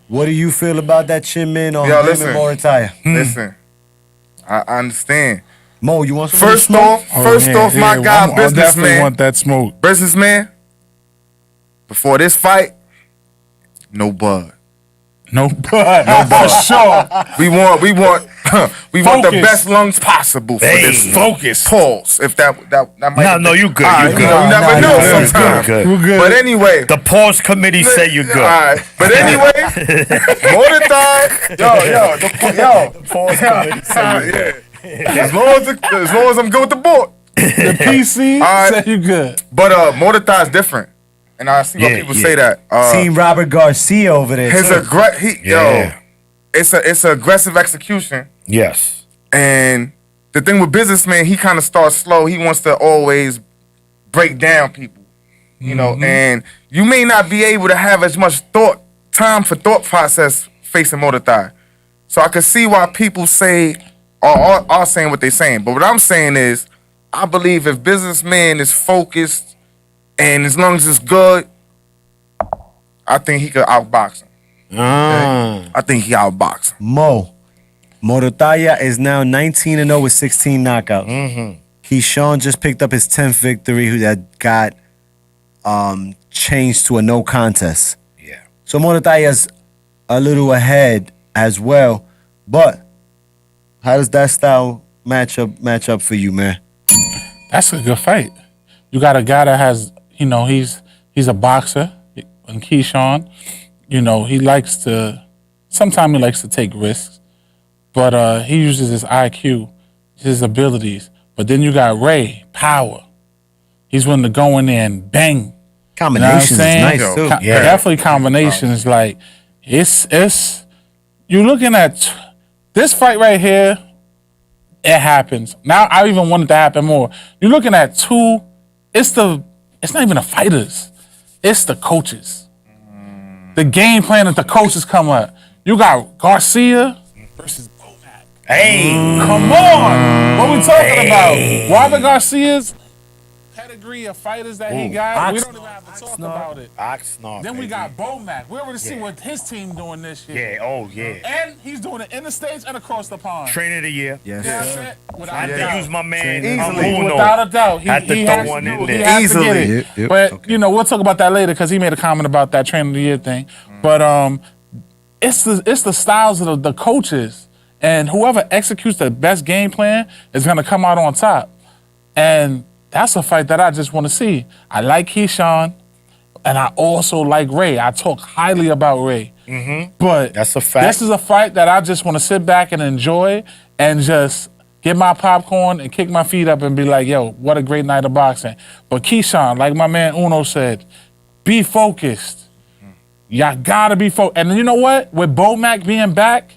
What do you feel about that chin man on Yo, Raymond listen. Morotaya? Listen, I understand. Mo, you want some First smoke? off, my guy, I definitely businessman. want that smoke. Businessman, before this fight, no bud. No bud. For sure. We want we want the Focus. best lungs possible for Hey, this. focus. Pause. If that might. No, you good. All You right, good. You never No, know you good. sometimes. Good. We're good. But anyway. The pause committee say you're good. All right. But anyway, more than time. Yo. Pause committee say you're good. As long as I'm good with the board. The PC All right. say you good. But Mordetai is different, and I see why people say that. Seen Robert Garcia over there. His too. it's an aggressive execution, Yes. and the thing with businessman, he kind of starts slow. He wants to always break down people, you know, and you may not be able to have as much time for thought process facing Mordetai. So I can see why people say are saying what they're saying. But what I'm saying is, I believe if businessman is focused and as long as it's good, I think he could outbox him. I think he outbox him. Mo. Morotaya is now 19-0 with 16 knockouts. Keyshawn just picked up his 10th victory that got changed to a no contest. Yeah. So Morataya's a little ahead as well. But how does that style match up for you, man? That's a good fight. You got a guy that has, you know, he's a boxer, and Keyshawn, you know, sometimes he likes to take risks, but he uses his IQ, his abilities. But then you got Ray, power. He's willing to go in there and bang. Combinations is nice too. Definitely combinations. Like, it's you're looking at this fight right here, it happens. Now I even want it to happen more. You're looking at two. It's not even the fighters. It's the coaches. The game plan that the coaches come up. You got Garcia versus Bomac. Hey, Come on. What we talking about? Robert Garcia's pedigree of fighters that he got. We don't even have to talk about it. Oxnard. Then we baby. got Bomac. We're able to see what his team doing this year. Yeah. Oh yeah. And he's doing it in the States and across the pond. Trainer of the year. Yes. That's it. I Without had a to doubt. use my man. Easily. Uno. Without a doubt. Had to He throw has one to in do it. He there. has to Easily. get it. Yep, But, okay. you know, we'll talk about that later because he made a comment about that trainer of the year thing. But it's the styles of the coaches. And whoever executes the best game plan is going to come out on top. And that's a fight that I just want to see. I like Keyshawn, and I also like Ray. I talk highly about Ray. But That's a fact. this is a fight that I just want to sit back and enjoy and just get my popcorn and kick my feet up and be like, yo, what a great night of boxing. But Keyshawn, like my man Uno said, be focused. Y'all gotta be focused. And you know what? With Bomac being back,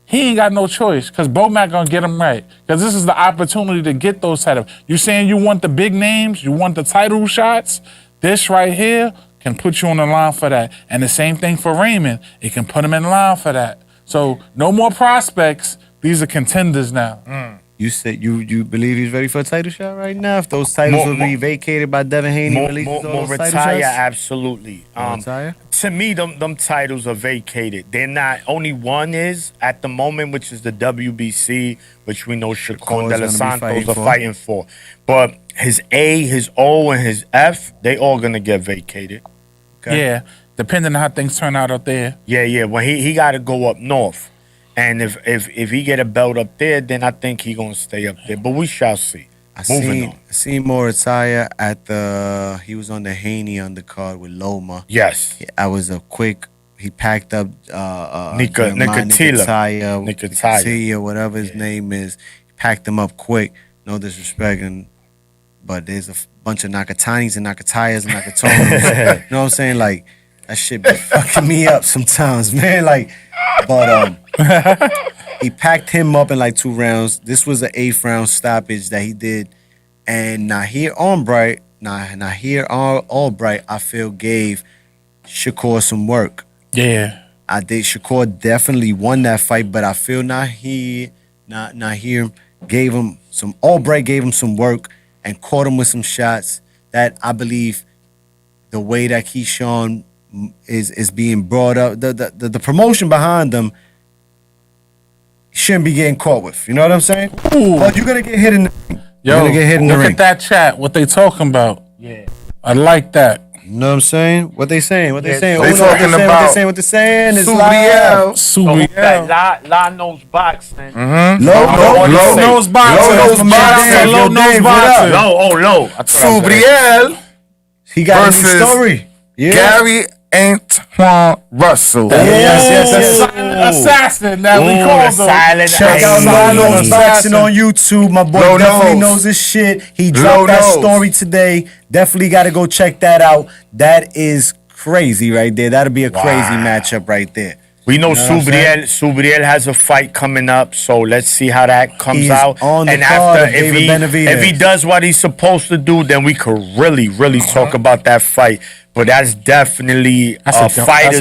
he ain't got no choice because Bomac gonna get him right. Because this is the opportunity to get those type of. You saying you want the big names, you want the title shots. This right here can put you on the line for that. And the same thing for Raymond. It can put him in line for that. So no more prospects. These are contenders now. You said you believe he's ready for a title shot right now? If those titles will be vacated by Devin Haney, releases all those title retire, shots? absolutely. Retire? To me, them titles are vacated. They're not. Only one is at the moment, which is the WBC, which we know Shakur De Los Santos are fighting for. But his A, his O, and his F, they all gonna get vacated. Okay? Yeah, depending on how things turn out there. Yeah. When he got to go up north, and if he get a belt up there, then I think he gonna stay up there. But we shall see. I Moving on. seen Moritaya at the. He was on the Haney undercard with Loma. Yes. I was a quick. He packed up Nicotilla, whatever his name is. He packed him up quick. No disrespect, but there's a bunch of Nakatanis and Nakatayas and Nakatonis. You know what I'm saying? Like that shit be fucking me up sometimes, man. Like, but he packed him up in like 2 rounds. This was an 8th round stoppage that he did, and Nahir Albright, I feel gave Shakur some work. Yeah. I think Shakur definitely won that fight, but I feel Nahir gave him some. Albright gave him some work and caught him with some shots that I believe the way that Keyshawn is being brought up, the promotion behind them shouldn't be getting caught with. You know what I'm saying? Ooh. But you're gonna get hit in the ring. Yo, You're gonna get hit in the look ring. at that chat. What they talking about? Yeah. I like that. You know what I'm saying? What they saying? What they Yeah, saying? they Uno, talking what about they saying? It's Subriel. Subriel. La knows boxing. Low Low-nose boxing. Low-nose boxing. Low-nose boxing. Low. Subriel He got a new versus story. Yeah. Gary Antoine Russell. Yes. Assassin that we call them. silent Check out Low Low Nose Nose Boxing on YouTube. My boy Low definitely Nose. knows his shit. He Low dropped that Nose. story today. Definitely got to go check that out. That is crazy right there. That'll be a crazy matchup right there. We know You know what I'm Subriel has a fight coming up, so let's see how that comes He's out. on the and card after, of David Benavidez. if he does what he's supposed to do, then we could really talk about that fight. But that's definitely a fight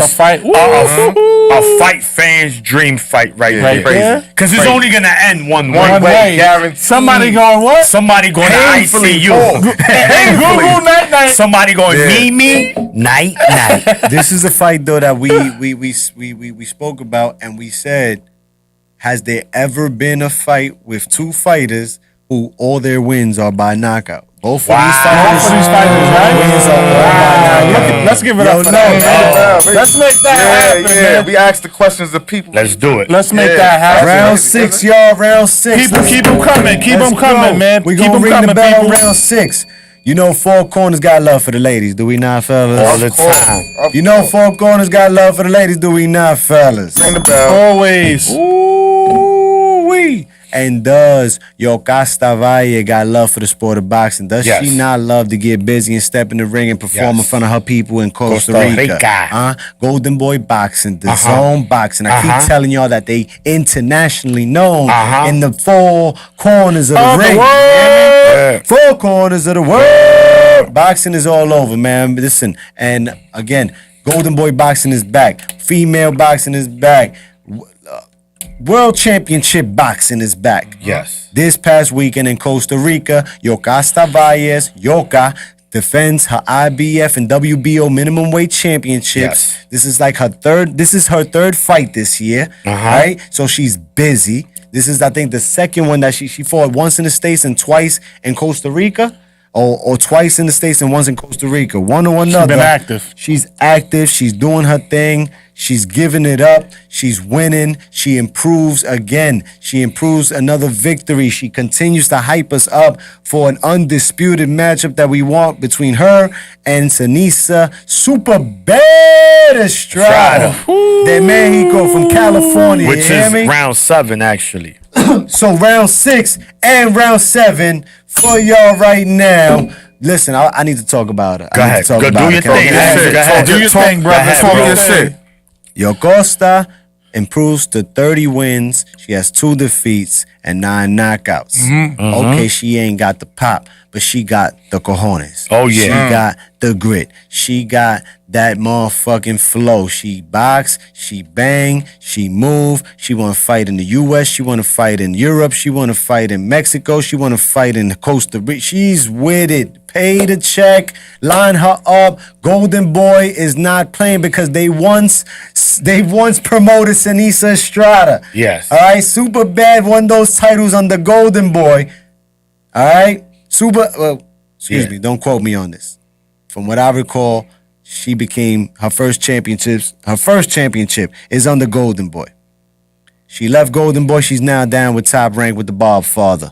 fan's dream fight right there. there. Because it's only gonna end one One way. way. Guaranteed. Somebody going what? Somebody going to Painfully ICU. poor. Hey, Google night. Somebody going Yeah. me night. This is a fight though that we spoke about, and we said, has there ever been a fight with 2 fighters who all their wins are by knockout? Both of these Both fighters, of these fighters, right? wins are all by knockout. Let's give it up for no, that. man. Let's make that happen, man. We asked the questions of people. Let's do it. Let's make Yeah. that happen. Round 6, y'all. Round 6. Keep them coming. Keep them Let's coming, go. man. We Keep gonna them ring coming, the bell on people. round 6. You know, 4 corners got love for the ladies, do we not, fellas? All the time. You know, 4 corners got love for the ladies, do we not, fellas? Ring the bell. Always. Ooh, Woo-wee. And does Yokasta Valle got love for the sport of boxing? Does Yes. she not love to get busy and step in the ring and perform in Yes. front of her people in Costa Costa Rica? Rica. Golden Boy Boxing, the Zone Boxing. I keep telling y'all that they internationally known in the four corners of the ring. Yeah. Four corners of the world. Boxing is all over, man. Listen, and again, Golden Boy Boxing is back. Female boxing is back. World Championship Boxing is back. Yes. This past weekend in Costa Rica, Yokasta Valles, Yoka, defends her IBF and WBO minimum weight championships. Yes. This is like her third fight this year. Right? So she's busy. This is, I think, the second one that she fought once in the States and twice in Costa Rica. Or twice in the States and once in Costa Rica. One or another. been active. She's active. She's doing her thing. She's giving it up. She's winning. She improves again. She improves another victory. She continues to hype us up for an undisputed matchup that we want between her and Sanisa Super Bad Estrada. De Mexico from California. Which you hear is me? round 7, actually. So round 6 and round 7 for y'all right now. Listen, I need to talk about it. Go ahead. Go do your thing. Go ahead. Do your thing, brother. Talk Talk your your shit. thing. Yokosta improves to 30 wins. She has 2 defeats and 9 knockouts. Okay, she ain't got the pop, but she got the cojones. Oh, yeah. She got the grit. She got that motherfucking flow. She box, she bang, she move. She want to fight in the U.S. She want to fight in Europe. She want to fight in Mexico. She want to fight in Costa Rica. She's with it. Pay the check, line her up. Golden Boy is not playing because they once promoted Sanisa Estrada. Yes. All right, Super Bad won those titles under Golden Boy. All right, excuse me, don't quote me on this. From what I recall, she became her first championship is under Golden Boy. She left Golden Boy. She's now down with Top Rank with the Bob Father.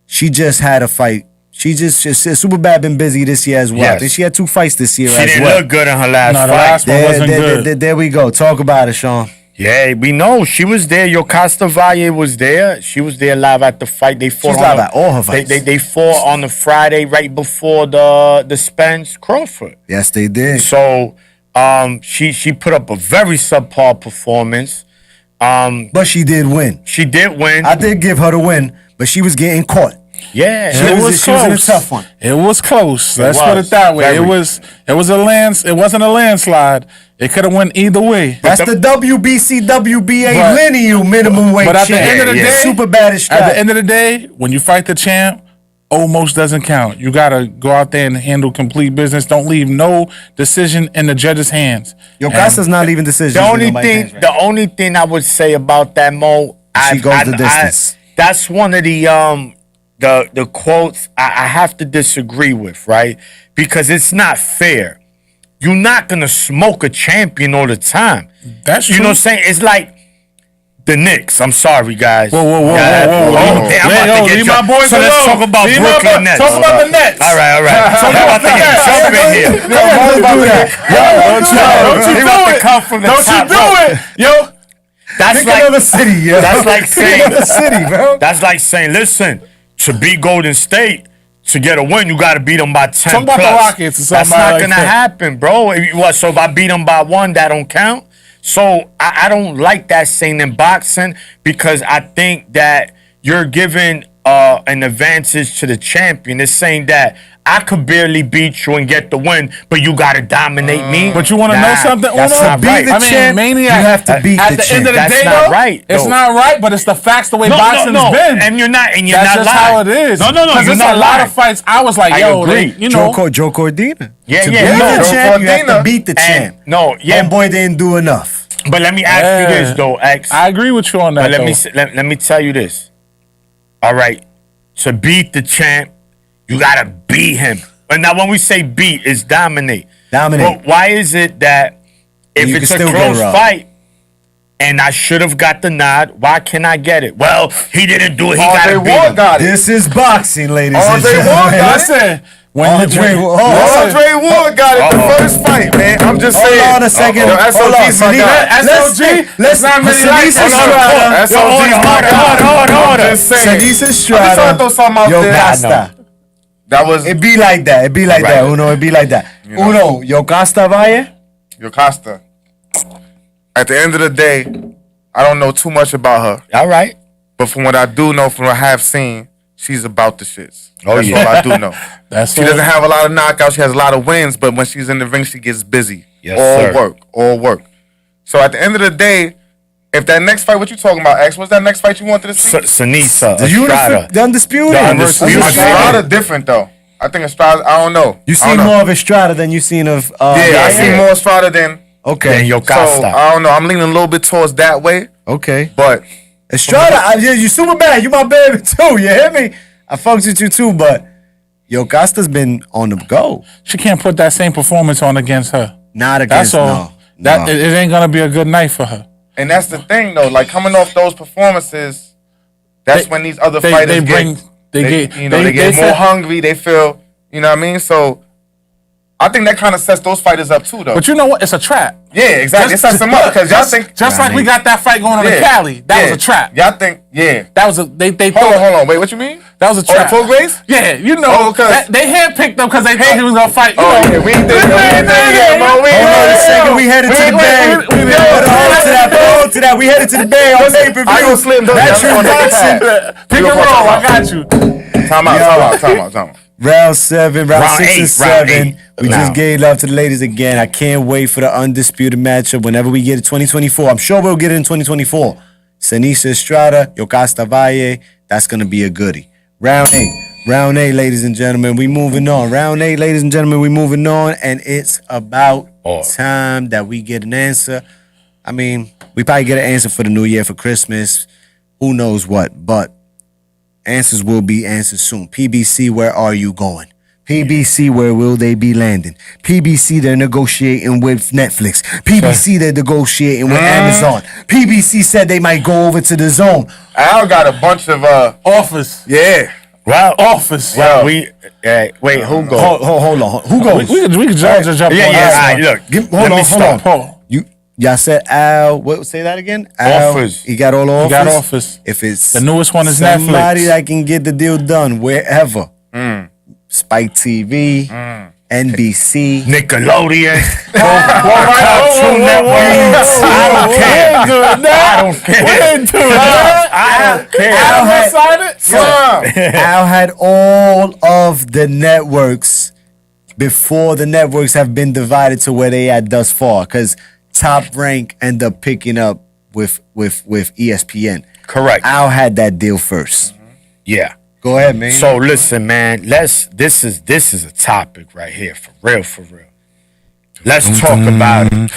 She just had a fight. She just Super Bad been busy this year as well. Yes. I think she had 2 fights this year She as didn't well. look good in her last No, the fight. last one wasn't good. There we go. Talk about it, Sean. Yeah, we know. She was there. Yokasta Valle was there. She was there live at the fight. They fought was live at all her fights. They fought on the Friday right before the Spence Crawford. Yes, they did. So she put up a very subpar performance. But she did win. She did win. I did give her the win, but she was getting caught. Yeah. She was in a tough one. It was close. Let's was. put it that way. Very. It wasn't a landslide. It could have went either way. That's the WBC, WBA lineal minimum weight. But at the champ. end of the day, Super Bad Estrada. At the end of the day, when you fight the champ, almost doesn't count. You gotta go out there and handle complete business. Don't leave no decision in the judge's hands. Yokasta's not leaving decisions. The only thing I would say about that, Mo, She goes the distance. That's one of the quotes I have to disagree with, right? Because it's not fair. You're not gonna smoke a champion all the time. That's true. You know what I'm saying? It's like the Knicks. I'm sorry, guys. Whoa. I'm about to get leave my boys so let's alone. talk about Leave my Brooklyn boys- Nets. talk about the Nets. All right. I'm about to get jump in here. He about to come from the Don't top you do rope. it, yo. That's Pick another city, yo. That's like saying Pick another city, bro. That's like saying, listen, to beat Golden State, to get a win, you got to beat them by 10 Talk about plus. the Rockets or That's somebody not like gonna that. happen, bro. So if I beat them by 1, that don't count. So I don't like that saying in boxing because I think that you're giving an advantage to the champion. It's saying that I could barely beat you and get the win, but you got to dominate me. But you want to know something, Uno? That's not right. the champ, Maniac, you have to beat at the the champ. end of the That's day, not though, right, it's though. not right, but it's the facts the way boxing's been. And you're not That's lying. just how it is. No, Because you're there's not a lot lying. of fights. I was like, I yo, agree. you know. Joe Cordina. Yeah, to yeah, beat no. the champ, you have to Cordina. beat the champ. Yeah. Homeboy didn't do enough. But let me ask you this though, X. I agree with you on that. But let me tell you this. All right, to beat the champ, you gotta beat him. And now when we say beat, it's dominate. Dominate. But why is it that if You it's can a still get close robbed. fight and I should have got the nod, why can't I get it? Well, he didn't do it. He All got they to beat want him. got it. This is boxing, ladies All and they want gentlemen. got it. Listen, Andre Ward got it the first fight, man. I'm just saying. Hold on a second. Yo, SOG's my guy. Let's not really like SOG's my guy. I'm just saying. Sanisa I'm Estrada. just trying to throw something out Yo there. Costa. That was It be like that. It be like Right. that. Uno, it be like that. You know. Uno, Yo Costa Valle. Yo Costa. At the end of the day, I don't know too much about her. All right. But from what I do know, from what I have seen, she's about the shits. Oh, That's yeah. all I do know. She all. doesn't have a lot of knockouts. She has a lot of wins, but when she's in the ring, she gets busy. Yes, all sir. work, all work. So at the end of the day, if that next fight, what you talking about, X? What's that next fight you wanted to see? Sanisa The Estrada. the undisputed. The undisputed. Estrada different though. I think Estrada. I don't know. You I seen don't know. more of Estrada than you seen of. Yeah, I Valle? see more Estrada than. Okay. Then Yo So Costa. I don't know. I'm leaning a little bit towards that way, Okay. but Estrada, you super bad. You my baby too. You hear me? I fucks with you too, but Yo Costa's been on the go. She can't put that same performance on against her. Not That's against all. no. It ain't gonna be a good night for her. and that's the thing though. Like coming off those performances, that's when these other fighters get more hungry. They feel, you know what I mean. So I think that kind of sets those fighters up too, though. But you know what? It's a trap. Yeah, exactly. It sets them up because y'all think Just like we got that fight going on in Cali, that was a trap. Y'all think, yeah. That was a they Hold on. Wait, what you mean? That was a Oh, trap. the full grace? Yeah, you know, they handpicked them because they thought he was gonna fight. You know. Yeah, we ain't there yet, bro. We ain't Hold on a there second, yet. we headed to the bay. Hold to that. We headed to the bay on pay-per-view. I gonna slim down. Matchroom boxing. Pick and roll. I got you. Time out. Round 7, round 6 8, and 7. round 8. We Now. just gave love to the ladies again. I can't wait for the undisputed matchup whenever we get it 2024. I'm sure we'll get it in 2024. Sanisa Estrada, Yo Costa Valle. That's going to be a goodie. Round 8, ladies and gentlemen. We moving on. Round 8, ladies and gentlemen. We moving on. And it's about time that we get an answer. I mean, we probably get an answer for the new year, for Christmas. Who knows what, but answers will be answered soon. PBC, where are you going? PBC, where will they be landing? PBC, they're negotiating with Netflix. PBC, they're negotiating with Amazon. PBC said they might go over to the Zone. Al got a bunch of Office. yeah. Well, Office. Well, wait, who goes? Hold on. Who goes? We can jump on Yeah. this All right, one. look. Hold on. Hold on. Y'all said Al. What? Say that again. Al, Office. He got all the He got Office. If it's The newest one is somebody Netflix. that can get the deal done wherever. Spike TV, NBC. Nickelodeon. Cartoon Network. I don't care. I don't care. We didn't do that. I don't care. Al had all of the networks before the networks have been divided to where they at thus far. Because Top Rank end up picking up with ESPN. Correct. Al had that deal first. Yeah. Go ahead, man. So listen, man. This is a topic right here, for real. Let's talk about it.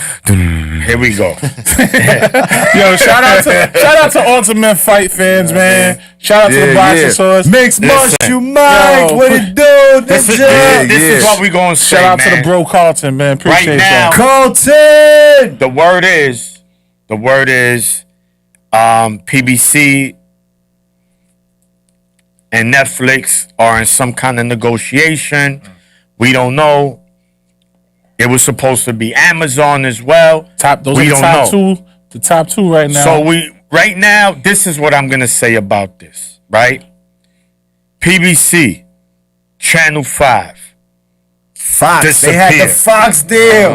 Here we go. Yo, shout out to Ultimate Fight fans, man. Shout out to the Boxing Source. Mix much Listen. you Mike. Yo, What it do? This is yeah. what we gonna say, Shout out man. to the bro Carlton, man. Appreciate Right now, y'all. Colton. The word is, PBC and Netflix are in some kind of negotiation. We don't know. It was supposed to be Amazon as well. Those we are don't the top know. two. The top two right now. So right now, this is what I'm gonna say about this, right? PBC, Channel 5. Fox. They had the Disappeared. Fox deal.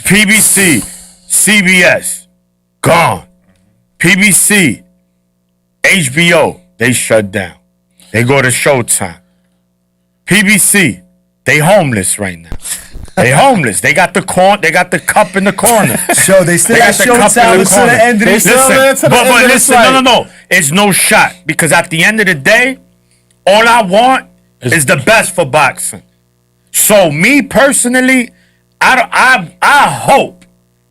PBC, CBS, gone. PBC, HBO, they shut down. They go to Showtime. PBC, they homeless right now. They homeless. They got the cup in the corner. So they still got the cup in Showtime until the end of the Listen, but listen, no. It's no shot because at the end of the day, all I want is the best for boxing. So me personally, I hope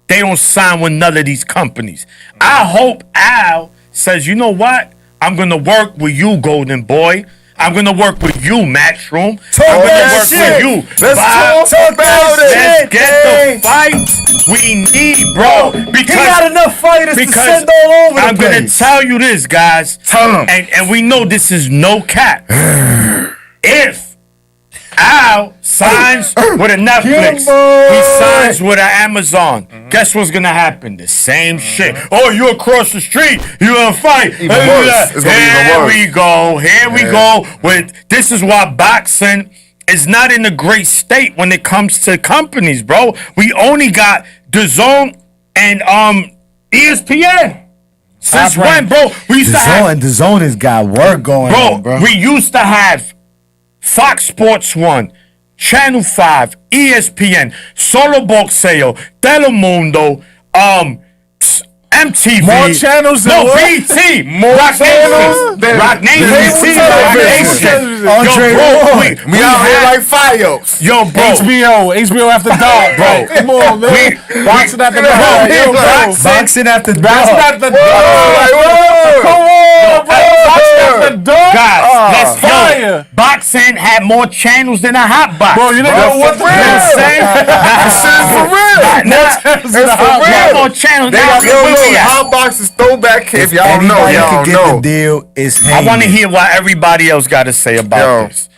they don't sign with none of these companies. I hope Al says, you know what? I'm gonna work with you, Golden Boy. I'm gonna work with you, Matchroom. I'm gonna work with you. Let's talk about it. Let's get the fights we need, bro. He got enough fighters to send all over the I'm gonna place. tell you this, guys. Tell 'em. And we know this is no cap. If Al signs with a Netflix. He signs with an Amazon. Guess what's gonna happen? The same shit. Oh, you across the street. You gonna fight. Even worse. It's gonna be even worse. Here we go. This is why boxing is not in a great state when it comes to companies, bro. We only got DAZN and ESPN. Since when, bro? We used to have DAZN has got work going on, bro. We used to have Fox Sports 1, Channel 5, ESPN, Solo Boxeo, Telemundo, MTV. More channels than what? BT. More Rock channels Nation. Rock Nation. than Rock television. Nation. Andre Ward. We out here like Fios. Yo, bro. HBO After Dark, bro. Come on, man. Boxing After Dark. Yo, bro. Boxing After Boxing Dark. After Dark. Come on, bro. Boxing After Dark. Guys, let's fire. go. Boxing had more channels than a hot box. Bro, you didn't know what the real. saying? This is for real. It's for real. more channels. They Now, got where we at? Hot Box's throwback kid. If y'all know, Anybody y'all can know. get the deal. It's I want to Heyman. hear what everybody else got to say about this.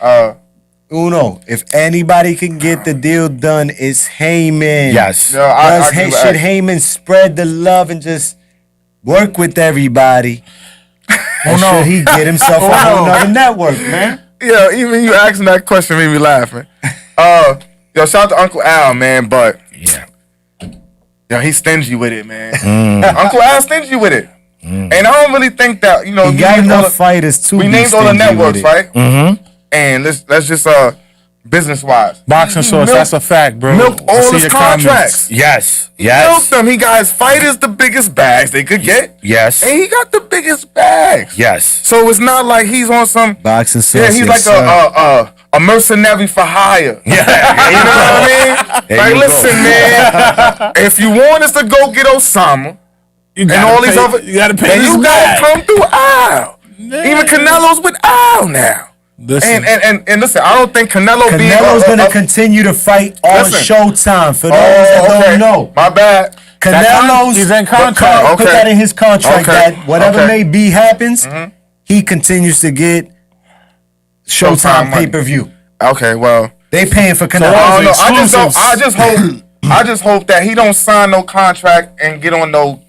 Uno, if anybody can get the deal done, it's Heyman. Yes. Yo, I Should Heyman spread the love and just work with everybody? Or should he get himself on another network, man? Yeah, even you asking that question made me laugh, man. Yo, shout out to Uncle Al, man, but Yeah. yo, he's stingy with it, man. Uncle Al stingy with it. And I don't really think that, you know, He got named all enough the- fighters too. we named all the networks, right? Mm-hmm. And let's just business wise. Boxing source, that's a fact, bro. Milk I all see his your contracts. Yes. Milk Yes. them. He got his fighters the biggest bags they could get. Yes. And he got the biggest bags. Yes. So it's not like he's on some Boxing yeah, source. he's like a mercenary for hire. Yeah. You know what I mean? There Like, you listen, go. man. If you want us to go get Osama and all these other, you gotta pay then this you back. gotta come through Al. Even Canelo's with Al now. Listen. And listen, I don't think Canelo's gonna continue to fight on Listen. Showtime. For those that don't know, My bad. Canelo's He's in contract. Put that in his contract Okay. that whatever Okay. may be happens, he continues to get Showtime Showtime money. pay-per-view. Okay, well, They paying for I Canelo. don't know. exclusives. I just hope that he don't sign no contract and get on no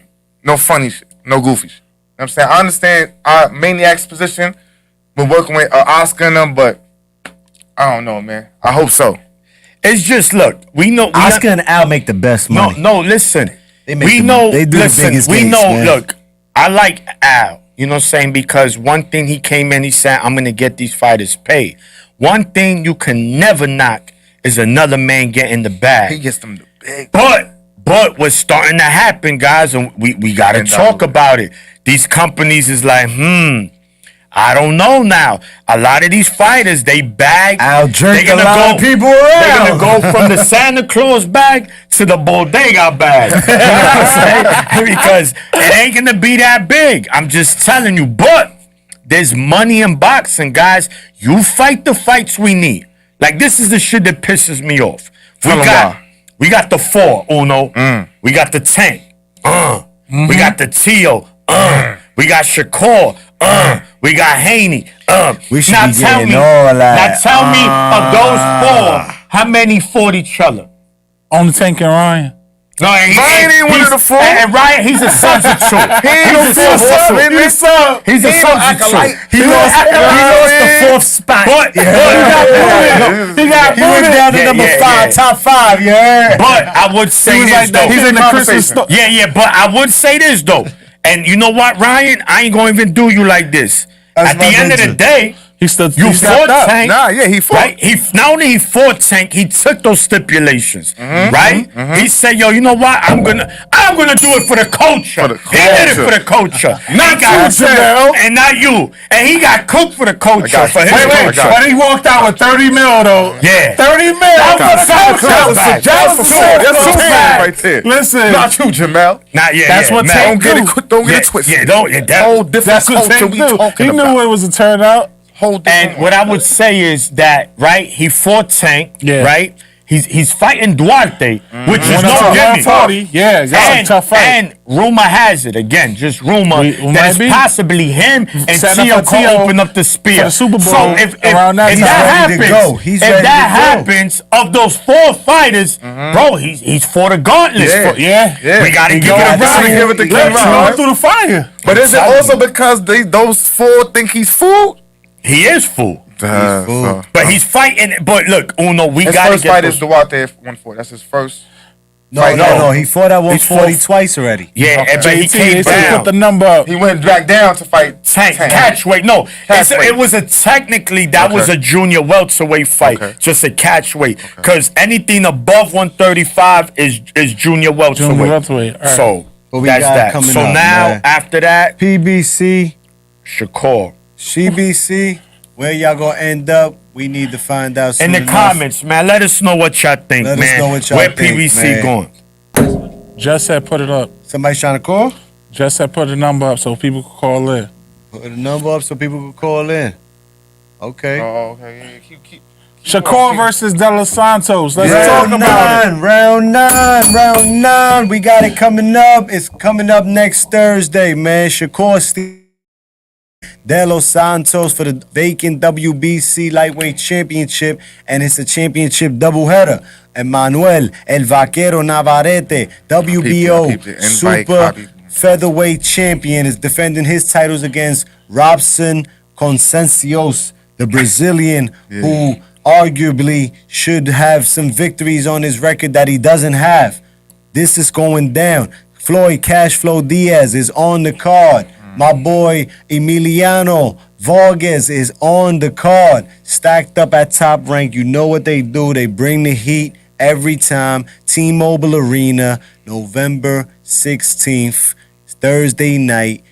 funny shit, no goofy shit. You know what I'm saying? I understand Maniac's position. We're working with Oscar and them, but I don't know, man. I hope so. It's just, look, we know. Oscar and Al make the best money. No, listen. They make We the- know, they do the listen, biggest we gates, know, man. look, I like Al, you know what I'm saying? Because one thing he came in, he said, I'm going to get these fighters paid. One thing you can never knock is another man getting the bag. He gets them the big. But what's starting to happen, guys, and we got to talk about it. These companies is like, I don't know now. A lot of these fighters, they bag. Al drink They're a gonna lot of people around. They're going to go from the Santa Claus bag to the bodega bag. You know what I'm saying? Because it ain't going to be that big. I'm just telling you. But there's money in boxing, guys. You fight the fights we need. Like, this is the shit that pisses me off. We got the 4, Uno. We got the Tank. We got the Tio. We got Shakur. We got Haney. We should now be tell getting me, all that. Now tell me of those 4, how many fought each other? On the Tank and Ryan. No, Ryan ain't one of the 4. And Ryan, he's a substitute. He's a sub. He's a substitute. He lost the 4th spot. But he went down to number 5, top 5. You heard? But I would say this though. He's in the Christmas. Yeah. But I would say this though. And you know what, Ryan? I ain't gonna even do you like this. That's At the my end of the picture. day, He stood. you he fought stepped up. Tank. Nah, yeah, he fought. Right? Not only he fought Tank, he took those stipulations. Right? He said, "Yo, you know what? I'm gonna do it for the culture." For the He did it culture. for the culture. Not He got you, Janelle. and not you. And he got cooked for the culture. got For you. his Wait, culture. I got But he walked out with 30 mil though. Yeah. 30 mil. That was for the culture. that was a That's for That's That's a for fact. right there. Listen. Not you, Jamel. Not yet. That's what man. Tank Don't get it twisted. Yeah, don't. Yeah, that, Whole different That's what culture Tank we knew. talking He knew about. it was a turnout. Whole different And what I would say is that, right, he fought Tank, Yeah. right? he's fighting Duarte, which is no gimme. 140. Yeah, that's a tough fight. And rumor has it, again, just rumor, that it's possibly him and Setting up for Tio Tio open up the spear. for the Super Bowl So if around that if time. that He's ready to go. happens, He's if ready that to go. happens, of those 4 fighters, bro, he's fought a gauntlet. Yeah. We gotta He give it gotta a round. give it the Let's king go round. through the fire. But is it also because those 4 think he's fool? He is full. So- But he's fighting. But look, Uno, we His gotta first get fight those- is Duarte at 140. That's his first. No. He fought at 140 fought- twice already. Yeah, but he JT, came they said down. put the number up. He went back down to fight Catch weight. No, Catch weight. it was a technically that was Okay. a junior welterweight fight, Okay. just a catch weight. Because anything above 135 is junior welterweight. Junior welterweight, all right. So But we that's got that. coming So up, now man. after that, PBC, Shakur. CBC, where y'all gonna end up? We need to find out soon In the enough. comments, man, let us know what y'all think, Let us man. know what y'all Where think, PBC man. going? Just said put it up. Somebody trying to call? Just said put the number up so people can call in. Put the number up so people can call in. Okay. Oh, okay. Yeah, keep Shakur versus De Los Santos. Let's Round talk about it. 9, round 9. We got it coming up. It's coming up next Thursday, man. Shakur De Los Santos for the vacant WBC Lightweight Championship, and it's a championship doubleheader. Emmanuel El Vaquero Navarrete, WBO I peeped it. Invite, Super copy. Featherweight Champion, is defending his titles against Robson Concencios, the Brazilian who arguably should have some victories on his record that he doesn't have. This is going down. Floyd Cashflow Diaz is on the card. My boy Emiliano Vargas is on the card, stacked up at Top Rank. You know what they do. They bring the heat every time. T-Mobile Arena, November 16th, Thursday night.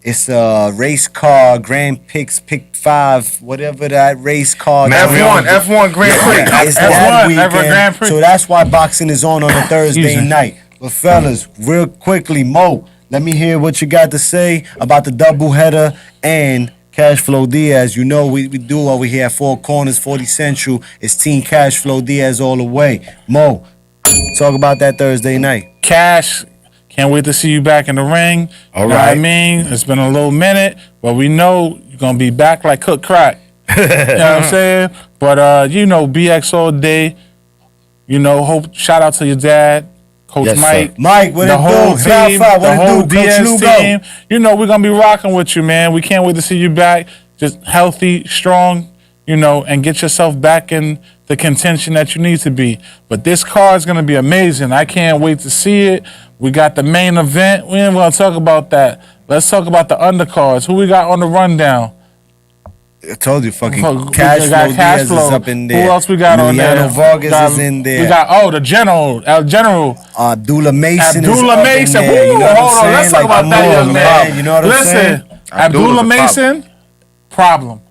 It's a race car, Grand Prix, Pick 5, whatever that race car. F1 Grand Prix. It's that F1, Ever Grand weekend. Prix. So that's why boxing is on a Thursday Easy. night. But fellas, real quickly, Mo, let me hear what you got to say about the doubleheader and Cashflow Diaz. You know we do over here at Four Corners, 40 Central. It's Team Cashflow Diaz all the way. Mo, talk about that Thursday night. Cash, can't wait to see you back in the ring. All You know what I right. mean? It's been a little minute, but we know you're going to be back like cooked crack. You know what I'm saying? But, you know, BX all day. You know, shout out to your dad, Coach Yes, sir. Mike. Mike, what the it whole do? Top team, five, the what it whole do? Coach DS Lugo. team. You know, we're going to be rocking with you, man. We can't wait to see you back. Just healthy, strong, you know, and get yourself back in the contention that you need to be. But this card is going to be amazing. I can't wait to see it. We got the main event. We ain't going to talk about that. Let's talk about the undercards. Who we got on the rundown? I told you, fucking We got Cashflow Diaz is Cashflow. up in there. Who else we got on there? Emiliano Vargas We got- is in there. We got, the General. Abdullah Mason is Abdullah up Mason. in there. You Woo, know what I'm hold on. saying? Let's talk Like, about come that on, young man. You know what I'm saying? Listen, Abdullah Abdullah's a Mason, problem.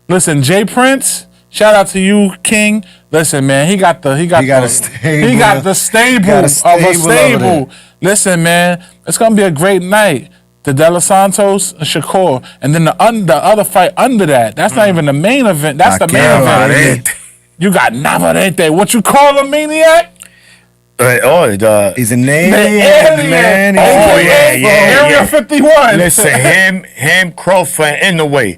Listen, Jay Prince, shout out to you, King. Listen, man, he got the stable Got a of stable a over stable. Listen, man, it's gonna be a great night. The De Los Santos and Shakur, and then the other fight under that. That's not even the main event. That's the main event. You got Navarrete. What you call a maniac? He's an alien, The man. alien. He's Area 51. Listen, him, Crawford, in the way.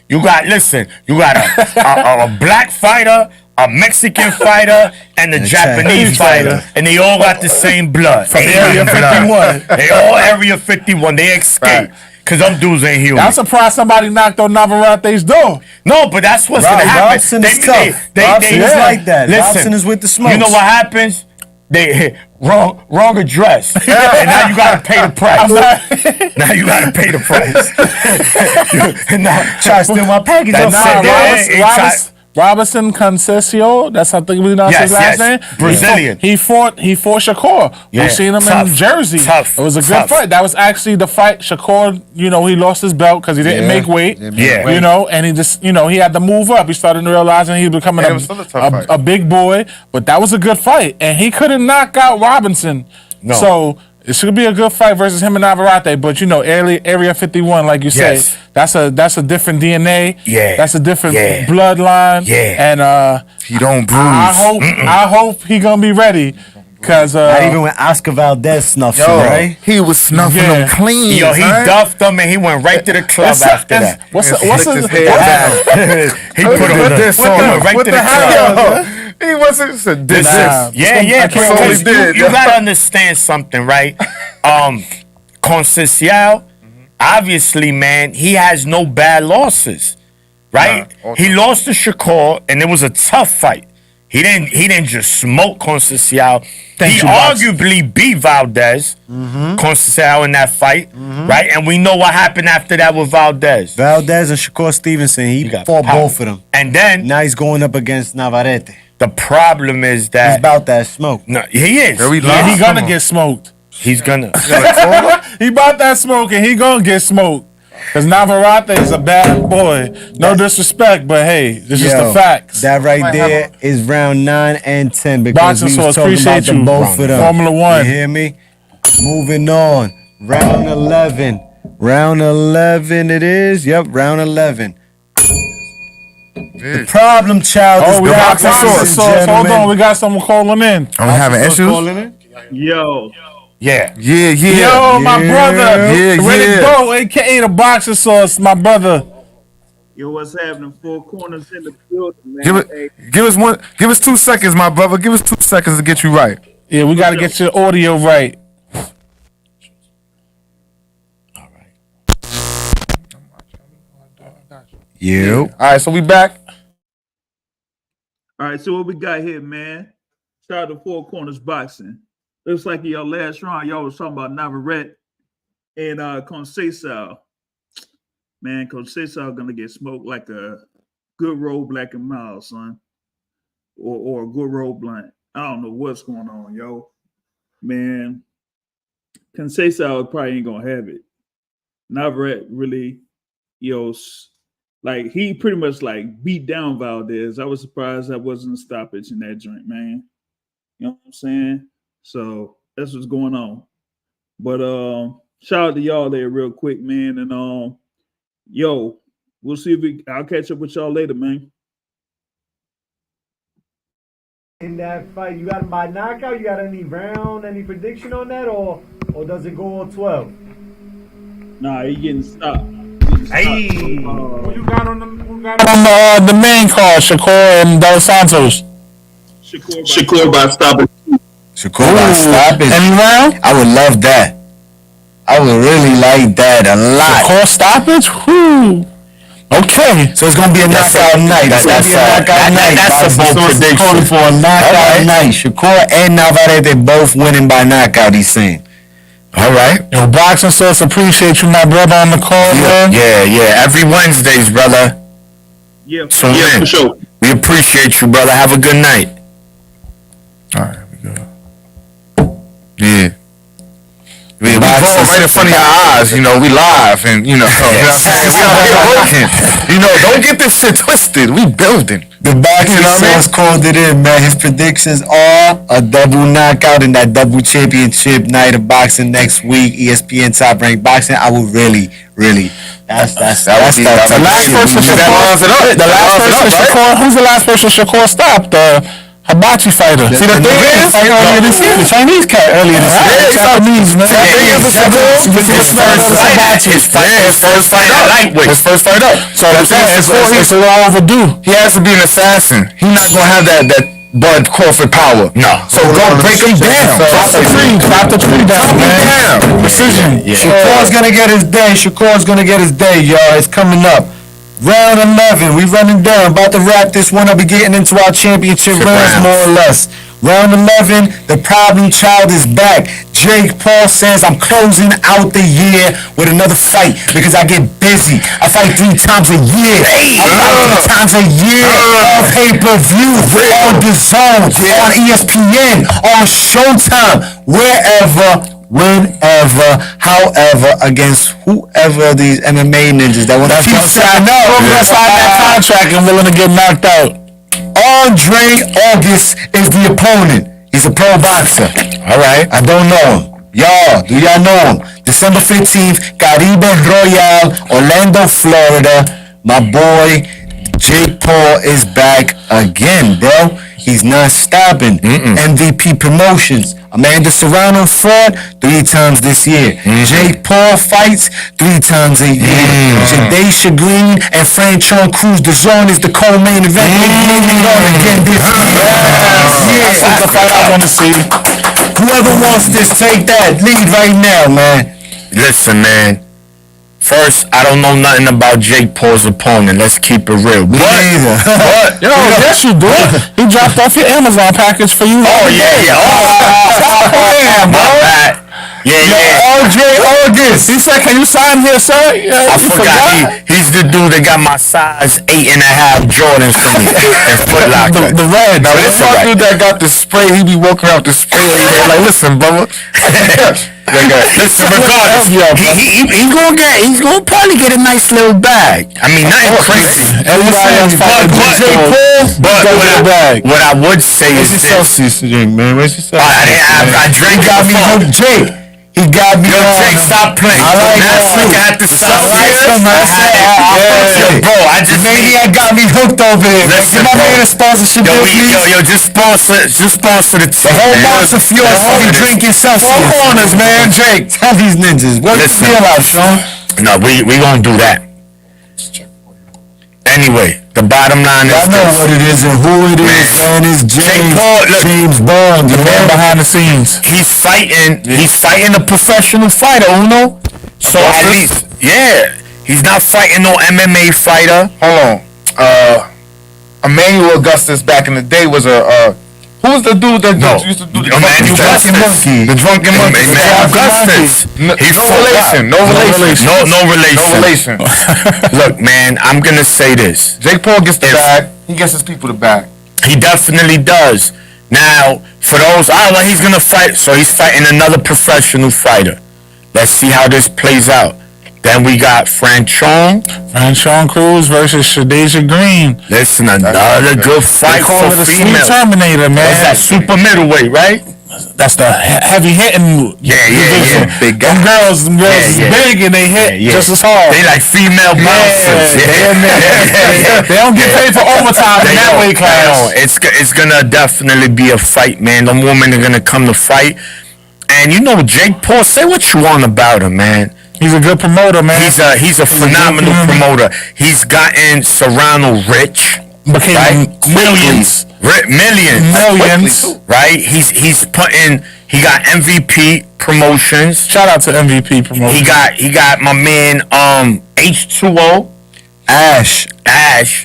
You got a black fighter, a Mexican fighter, and a Japanese fighter, and they all got the same blood. From Area 51. They all Area 51. They escaped. Cause them dudes ain't human. I'm surprised somebody knocked on Navarrete's door. No, but that's what's gonna happen. Robson is tough. Robson is like that. Robson is with the smokes. You know what happens? They wrong address, and now you gotta pay the price. Now you gotta pay the price. Try to steal my package That's off. it. Robinson Concesio, that's how I think we pronounce his last name. Brazilian. He fought Shakur. Yeah, We seen him tough, in Jersey. tough, It was a good tough. fight. That was actually the fight. Shakur, you know, he lost his belt because he didn't make weight. Yeah. You know, and he just, you know, he had to move up. He started realizing he was becoming And it was still a tough fight. a big boy. But that was a good fight. And he couldn't knock out Robinson. No. So It should be a good fight versus him and Navarrete, but Area 51, like you said, that's a different DNA. Yeah. That's a different bloodline. Yeah. And He don't bruise. I hope he gonna be ready. Cause not even when Oscar Valdez snuffed him, right? He was snuffing them clean. Yo, he duffed them and he went right to the club after that. What's his head? He put him this on right to the club. He wasn't just a diss. You gotta understand something, right? Conceição, obviously, man, he has no bad losses, right? He lost to Shakur, and it was a tough fight. He didn't just smoke Conceição. He arguably beat Valdez, Conceição in that fight, right? And we know what happened after that with Valdez. Valdez and Shakur Stevenson, he fought both of them. And then now he's going up against Navarrete. The problem is that he's about that smoke. No, he is. He's gonna get smoked. He's gonna. He about that smoke and he gonna get smoked. Cause Navarrete is a bad boy. No disrespect, but hey, it's just the facts. That right there is round 9 and 10 because Boxing we was talking about the both of them. Formula 1. You hear me? Moving on. Round 11. Round 11 it is. Yep, round 11. The problem child is we got boxing sauce. Hold on, we got someone calling in. Are we having issues? Yo. Yeah. Yo, my brother. Ready to go, aka the boxing sauce, my brother. Yo, what's happening? 4 corners in the building, man. Give us 2 seconds, my brother. Give us 2 seconds to get you right. Yeah, we gotta get your audio right. All right. Yeah. All right, so we back. All right, so what we got here, man? Shout out to 4 Corners Boxing. Looks like in your last round, y'all was talking about Navarrete and Conceição. Man, Conceição gonna get smoked like a good roll black and mild, son. Or a good roll blunt. I don't know what's going on, yo. Man, Conceição probably ain't gonna have it. Navarrete really, like he pretty much like beat down Valdez. I was surprised that wasn't a stoppage in that joint, man. You know what I'm saying? So that's what's going on. But shout out to y'all there real quick, man. And we'll see I'll catch up with y'all later, man. In that fight, you got him by knockout? You got any prediction on that, or does it go all 12? Nah, he getting stopped. Hey. Who you got on the main card, Shakur and Dos Santos? Shakur by stopping. Shakur by stopping. Any round? I would love that. I would really like that a lot. Shakur stoppage? Whoo. Okay. So it's going to be a knockout night. That's a bold prediction. For a knockout night. Shakur and Navarrete both winning by knockout, he's saying. All right. Yo, Boxing Sauce, appreciate you, my brother, on the call, man. Yeah. Every Wednesdays, brother. Yeah, for sure. We appreciate you, brother. Have a good night. All right, we go. Yeah. We right in front of your eyes, we live, and we out here working. Don't get this shit twisted. We building. The Boxing Sauce called it in, man. His predictions are a double knockout in that double championship night of boxing next week. ESPN Top Rank Boxing. I would really. That's the last person Shakur. Who's the last person Shakur stopped? Hibachi fighter. See the thing is, earlier this year, the Chinese cat earlier this year. Japanese, man. His first fight up. So it's all overdue. He has to be an assassin. He's not gonna have that Bud Crawford power. No. So go break him down. Drop the tree down, man. Precision. Shakur's gonna get his day, y'all. It's coming up. Round 11, we running down, about to wrap this one up. We getting into our championship rounds, more or less. Round 11, the problem child is back. Jake Paul says, I'm closing out the year with another fight because I get busy. I fight 3 times a year. I fight 3 times a year on pay-per-view, on the zone, on ESPN, on Showtime, wherever, whenever, however, against whoever these MMA ninjas that want to keep signing up. That's sign that contract and willing to get knocked out. Andre August is the opponent. He's a pro boxer. All right. I don't know him. Y'all, do y'all know him? December 15th, Caribe Royale, Orlando, Florida. My boy, Jake Paul is back again, bro. He's not stopping. MVP Promotions. Amanda Serrano fought 3 times this year. Jake Paul fights 3 times a year. Jadaisha Green and Franchon Cruz. The Zone is the co-main event. Again this year. That's the fight I want to see. Whoever wants this, take that lead right now, man. Listen, man. First, I don't know nothing about Jake Paul's opponent. Let's keep it real. Me neither. But Yo, yes you do. He dropped off your Amazon package for you. oh yeah. Oh, my bad. Yeah. OJ August. He said, "Can you sign here, sir?" Yeah, I you forgot. He's the dude that got my size 8.5 Jordans for me in Foot Locker. The red. Now this That's right. dude that got the spray, he be walking out with the spray. Like, listen, brother. Listen, regardless, he's gonna probably get a nice little bag. I mean, nothing crazy. Everybody else fighting Jake Paul. But what I would say is this. Celsius drink, man. Where's your Celsius? I drank He got me before. hooked, Jake. He got me Yo, on. Jake, stop playing. I like Last that. week I had the Celsius. Yeah. Yo, bro, I just Maniac got me hooked over here. Man. Listen, Give my bro. man a sponsorship, Yo, please. just sponsor the team. The whole man. box of yours for you drinking Celsius. 4 corners, man. Jake, tell these ninjas. What you Listen. feel out, Sean? No, we gonna do that. Anyway, the bottom line is I know this. what it is and who it is, man. It's Jake Paul, look. James Bond, The man man. behind the scenes. He's fighting a professional fighter, Uno. So at least, yeah, he's not fighting no MMA fighter. Hold on. Emmanuel Augustus back in the day was who's the dude that used to do the Emmanuel drunken Augustus. monkey? The drunken monkey. Emmanuel Augustus. No He fought relation. No relation. No relation. No relation. Look, man, I'm gonna say this. Jake Paul gets the bag. He gets his people the bag. He definitely does. Now, for those, well, he's gonna fight. So he's fighting another professional fighter. Let's see how this plays out. Then we got Franchon Cruz versus Shadasia Green. Listen, another good fight They call for it a sweet female. Terminator, man. What's that, super middleweight, right? That's the heavy hitting. division. Big guy. Them girls is Yeah. big and they hit Yeah. just as hard. They like female bouncers. They don't get paid for overtime in that weight class. It's gonna definitely be a fight, man. The women are gonna come to fight. And you know, Jake Paul, say what you want about him, man. He's a good promoter, man. He's a phenomenal promoter. He's gotten Serrano rich. Became Right? millions. Millions. Right? He got MVP promotions. Shout out to MVP promotion. He got my man H2O. Ash.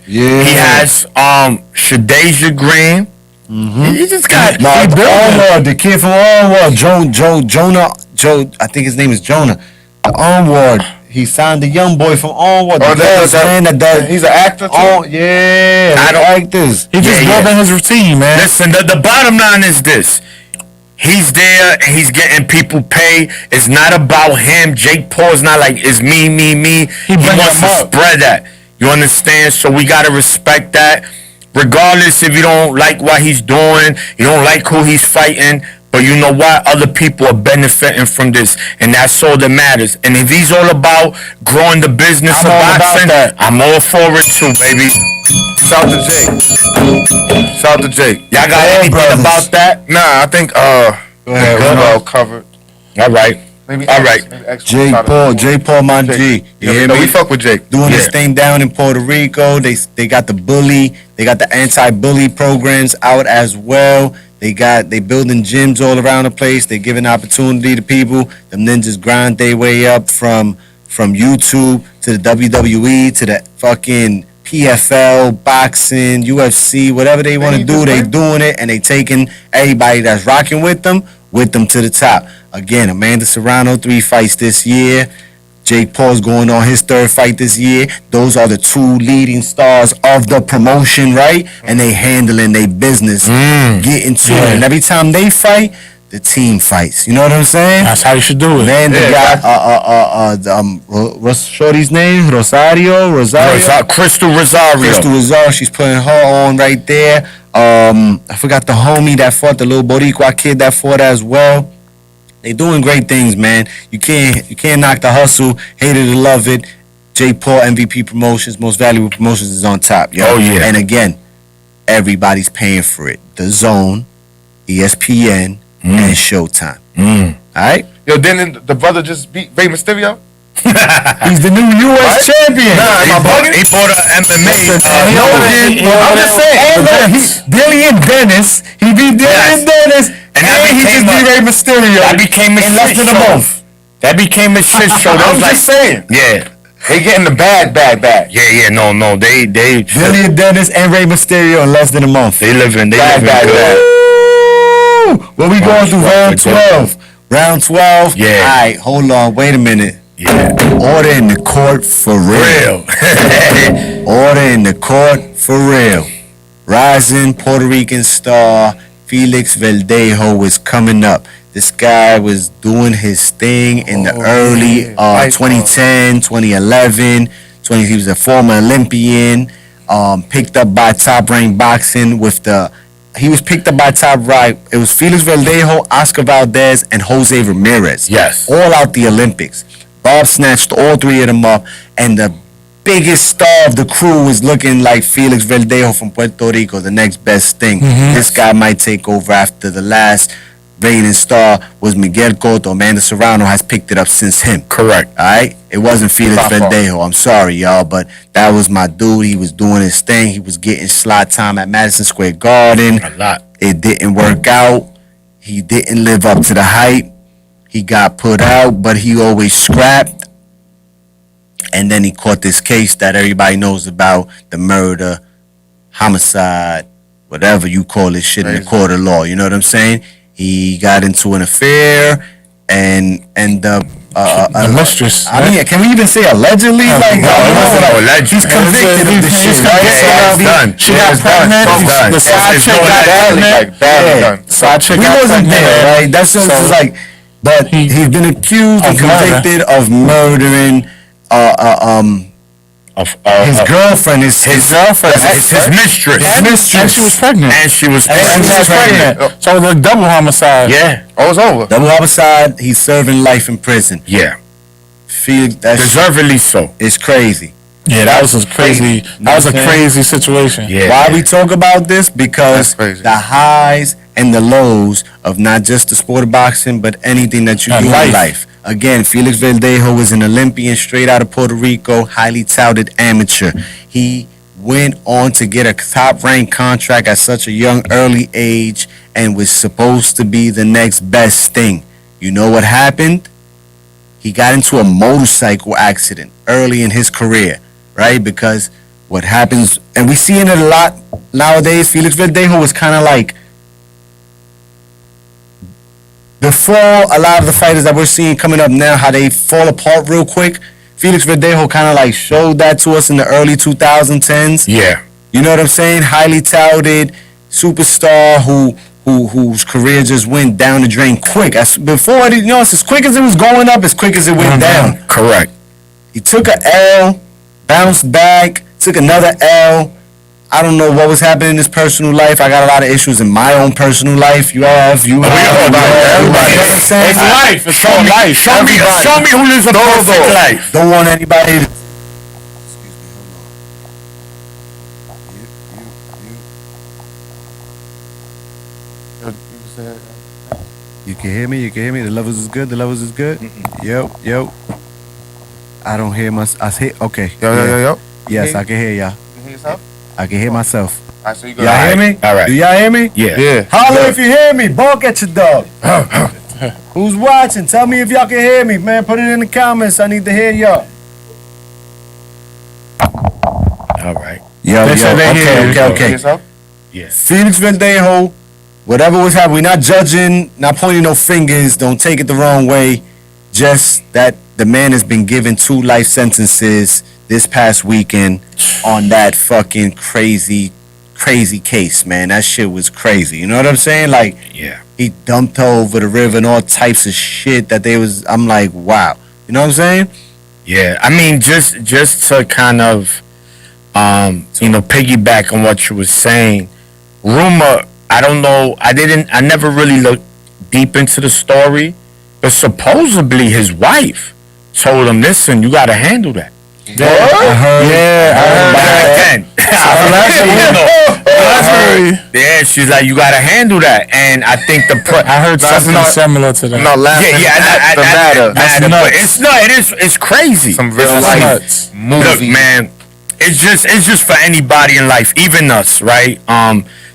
Yeah. He has Shadasia Green. He just got The kid from Onward, I think his name is Jonah. The Onward. He signed the young boy from Onward. He's an actor too. Oh yeah, I don't like this. He just building his routine, man. Listen, the bottom line is this. He's there and he's getting people pay. It's not about him. Jake Paul's not like, it's me. He wants to spread that. You understand? So we got to respect that. Regardless if you don't like what he's doing, you don't like who he's fighting, but you know what? Other people are benefiting from this, and that's all that matters. And if he's all about growing the business of boxing, I'm all for it too, baby. Shout out to Jake. Shout out to Jake. Y'all got anything about that? Nah, I think well covered. All right. Maybe All right. Jake Paul, my G. You hear No, me? we fuck with Jake. Doing this thing down in Puerto Rico. They got the bully. They got the anti-bully programs out as well. They building gyms all around the place. They giving opportunity to people. Them ninjas grind their way up from YouTube to the WWE to the fucking PFL, boxing, UFC, whatever they want to do, they doing it, and they taking everybody that's rocking with them to the top. Again, Amanda Serrano, 3 fights this year. Jake Paul's going on his 3rd fight this year. Those are the 2 leading stars of the promotion, right? And they handling their business, getting to it. And every time they fight, the team fights. You know what I'm saying? That's how you should do it. Man, they got what's Shorty's name? Rosario. Crystal Rosario. She's putting her on right there. I forgot the homie that fought, the little Boricua kid that fought as well. They doing great things, man. You can't knock the hustle. Hated to love it. J. Paul MVP Promotions, Most Valuable Promotions is on top, yo. Oh, yeah. And again, everybody's paying for it. The Zone, ESPN, and Showtime. All right? Yo, then the brother just beat Rey Mysterio? He's the new U.S. champion. Nah, He am I bought, bugging? he bought a MMA. I'm just saying. Dilly and Dennis. He beat Dilly and Dennis. And that he became just beat Rey Mysterio. That became a in less shit than a show. month. That became a shit show. That I'm was like, just saying. yeah. They getting the bad. Yeah, no. They Dilly and Dennis and Rey Mysterio in less than a month. They living Bad. good. Woo! Well, we going through round 12. Round 12. Yeah. All right, hold on. Wait a minute. Yeah. Order in the court for real. Order in the court for real. Rising Puerto Rican star Felix Verdejo is coming up. This guy was doing his thing in the early 2010, 2011. He was a former Olympian. Picked up by Top Rank Boxing with the. He was picked up by Top Rank. It was Felix Verdejo, Oscar Valdez, and Jose Ramirez. Yes. All out the Olympics. Bob snatched all three of them up, and the biggest star of the crew was looking like Felix Verdejo from Puerto Rico, the next best thing. This guy might take over after the last reigning star was Miguel Cotto. Amanda Serrano has picked it up since him. Correct. All right? It wasn't Felix Verdejo. I'm sorry, y'all, but that was my dude. He was doing his thing. He was getting slot time at Madison Square Garden. A lot. It didn't work out. He didn't live up to the hype. He got put out, but he always scrapped. And then he caught this case that everybody knows about, the murder, homicide, whatever you call this shit in the court of law. You know what I'm saying? He got into an affair and the mistress. I mean, can we even say allegedly? Allegedly. He's convicted of this shit. Yeah, it's done. She got pregnant. It's done. The side It's chick no got allegedly. pregnant. Done. Side chick We got wasn't pregnant. there, right? That's just So- like, but he's been accused and Of murder. convicted of murdering his girlfriend. His girlfriend. His mistress. And she was pregnant. And she was And she was pregnant. So the double homicide. Yeah. Oh, it's over. double homicide. He's serving life in prison. Yeah. Felix, that shit Deservedly so. is crazy. Yeah, that was a crazy. That was a crazy situation. Yeah. Why we talk about this? Because That's crazy. the highs and the lows of not just the sport of boxing, but anything that you And do life. in life. Again, Felix Verdejo is an Olympian straight out of Puerto Rico, highly touted amateur. He went on to get a top-ranked contract at such a young, early age and was supposed to be the next best thing. You know what happened? He got into a motorcycle accident early in his career, right? Because what happens, and we see it a lot nowadays, Felix Verdejo was kind of like, before a lot of the fighters that we're seeing coming up now, how they fall apart real quick, Felix Verdejo kind of like showed that to us in the early 2010s. Yeah. You know what I'm saying? Highly touted superstar whose career just went down the drain quick. Before, it's as quick as it was going up, as quick as it went down. Correct. He took a L, bounced back, took another L. I don't know what was happening in his personal life. I got a lot of issues in my own personal life. You have. all do. Everybody. You know what I'm saying? It's life. It's called life. Show me who lives a perfect life. Don't want anybody to. You can hear me? You can hear me? The levels is good? The levels is good? Yo. I don't hear my... Okay. Yo. Yes, I can hear y'all. You hear yourself? I can hear myself. All right, so you go. Y'all hear me? All right. Do y'all hear me? Yeah. Holler if you hear me. Bark at your dog. Who's watching? Tell me if y'all can hear me, man. Put it in the comments. I need to hear y'all. All right. Yo. They said they hear you. You hear Okay. yourself? Yeah. Felix Verdejo, whatever was happening, we're not judging, not pointing no fingers. Don't take it the wrong way. Just that the man has been given 2 life sentences this past weekend on that fucking crazy case, man. That shit was crazy. You know what I'm saying? Like, Yeah. he dumped her over the river and all types of shit that I'm like, wow. You know what I'm saying? Yeah. I mean, just to kind of, piggyback on what you were saying. Rumor, I don't know. I never really looked deep into the story, But supposedly his wife told him, listen, you got to handle that. I heard that. Yeah, she's like, you got to handle that. And I think I heard something similar to that. No, laughing at the matter. That's but nuts. it's crazy. Some real That's life nuts. movie. Look, man, it's just for anybody in life, even us, right?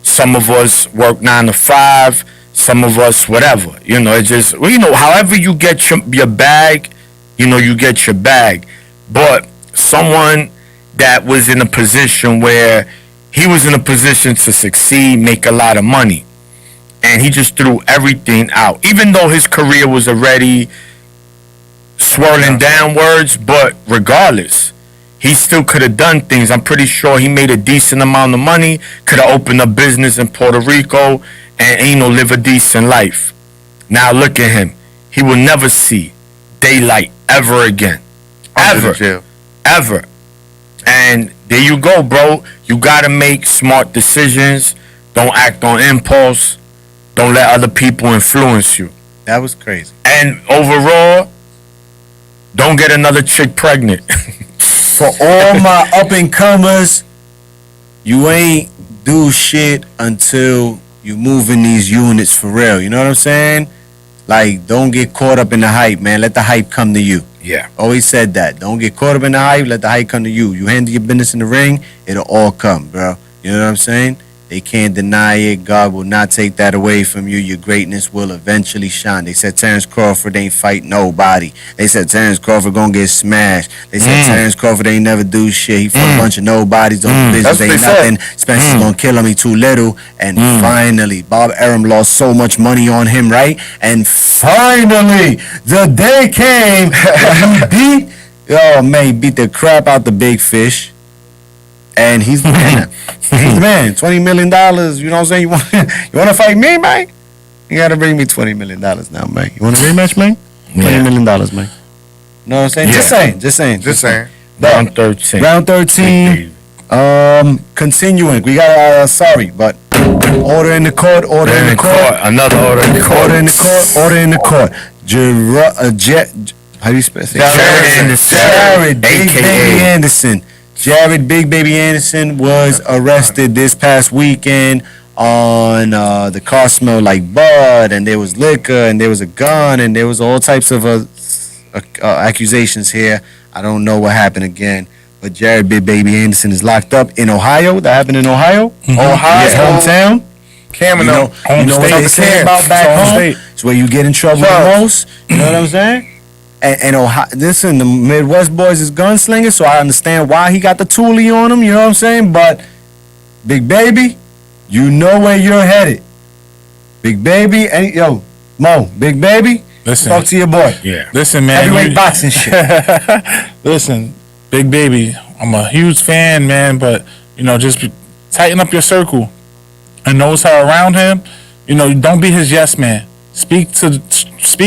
Some of us work 9 to 5, some of us whatever. You know, it's just, well, you know, however you get your bag, you know, you get your bag. But someone that was in a position where he was in a position to succeed, make a lot of money, and he just threw everything out, even though his career was already swirling downwards. But regardless, he still could have done things. I'm pretty sure he made a decent amount of money, could have opened a business in Puerto Rico and, you know, live a decent life. Now look at him. He will never see daylight ever again. Ever. And there you go, bro. You gotta make smart decisions. Don't act on impulse. Don't let other people influence you. That was crazy. And overall, don't get another chick pregnant. For all my up and comers, you ain't do shit until you move in these units for real. You know what I'm saying? Like, don't get caught up in the hype, man. Let the hype come to you. Yeah. Always said that. Don't get caught up in the hype. Let the hype come to you. You handle your business in the ring, it'll all come, bro. You know what I'm saying? They can't deny it. God will not take that away from you. Your greatness will eventually shine. They said Terrence Crawford ain't fight nobody. They said Terrence Crawford gonna get smashed. They said Terrence Crawford ain't never do shit. He fought a bunch of nobodies. Those business ain't nothing. Spencer's gonna kill him. He too little. And finally, Bob Arum lost so much money on him, right? And finally, the day came when he beat the crap out the big fish. And he's the man. He's the man. $20 million. You know what I'm saying? You want to fight me, man? You got to bring me $20 million now, man. You want a rematch, man? $20 million, man. You know what I'm saying? Yeah. Just saying. Round 13. Round 13. Continuing. We got, but order in the court. Another order in the court. Order in the court. How do you spell it? Jared Big Baby Anderson. Jared Big Baby Anderson was arrested this past weekend on the car smelled like bud, and there was liquor, and there was a gun, and there was all types of accusations here. I don't know what happened again, but Jared Big Baby Anderson is locked up in Ohio. That happened in Ohio. Ohio, his hometown. Camino. You know what I'm saying about back home? It's where you get in trouble the most. You know what I'm saying? And Ohio, listen, the Midwest boys is gunslingers, so I understand why he got the toolie on him, you know what I'm saying? But, Big Baby, you know where you're headed. Big Baby, Mo, Big Baby, listen, talk to your boy. Yeah. Listen, man. Heavyweight boxing shit. Listen, Big Baby, I'm a huge fan, man, but, you know, tighten up your circle. And those who are around him, you know, don't be his yes man. Speak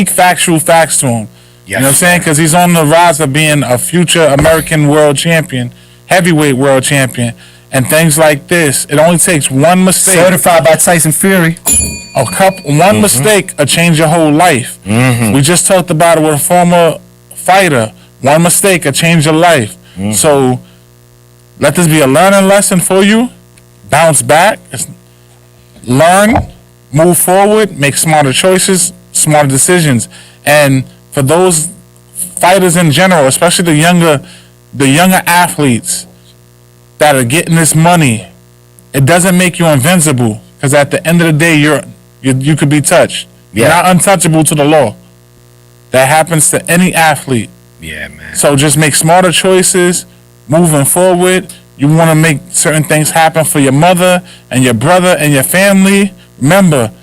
factual facts to him. You know what I'm saying? Because he's on the rise of being a future American world champion, heavyweight world champion, and things like this. It only takes one mistake. Certified by Tyson Fury. One mistake will change your whole life. We just talked about it with a former fighter. One mistake will change your life. So let this be a learning lesson for you. Bounce back. Learn. Move forward. Make smarter choices. Smarter decisions. And for those fighters in general, especially the younger athletes that are getting this money, it doesn't make you invincible, because at the end of the day, you could be touched. You're not untouchable to the law. That happens to any athlete. Yeah, man. So just make smarter choices moving forward. You want to make certain things happen for your mother and your brother and your family. Remember,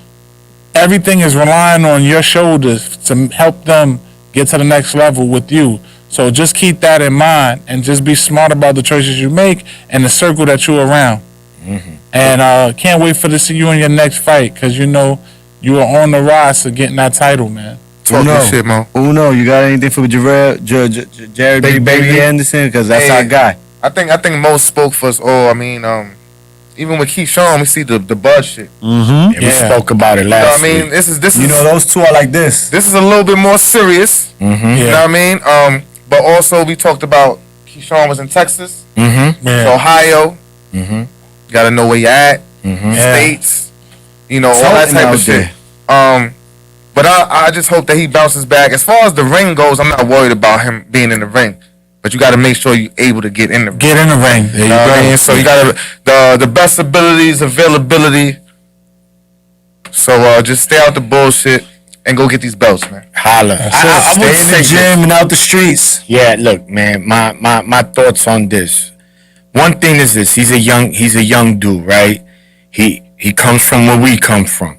everything is relying on your shoulders to help them get to the next level with you. So just keep that in mind and just be smart about the choices you make and the circle that you're around. And can't wait to see you in your next fight, because you know you are on the rise to getting that title, man. Talk that shit, Mo. Uno, you got anything for Jared Big Baby Anderson? Because that's our guy. I think Mo spoke for us all. I mean, even with Keyshawn, we see the bud shit. Yeah, we spoke about it You know last what I mean? week. This is You know, those two are like this. this is a little bit more serious. You know what I mean? But also we talked about Keyshawn was in Texas, Yeah. Ohio. Gotta know where you're at. States. You know, all that Something type out of shit. But I just hope that he bounces back. As far as the ring goes, I'm not worried about him being in the ring. But you got to make sure you're able to get in the ring. Get in the ring. There You know what I mean? So you got to the best abilities, availability. So just stay out the bullshit and go get these belts, man. Holla. I would Stay in the say gym and out the streets. Yeah, look, man, my thoughts on this. One thing is this: he's a young dude, right? He comes from where we come from.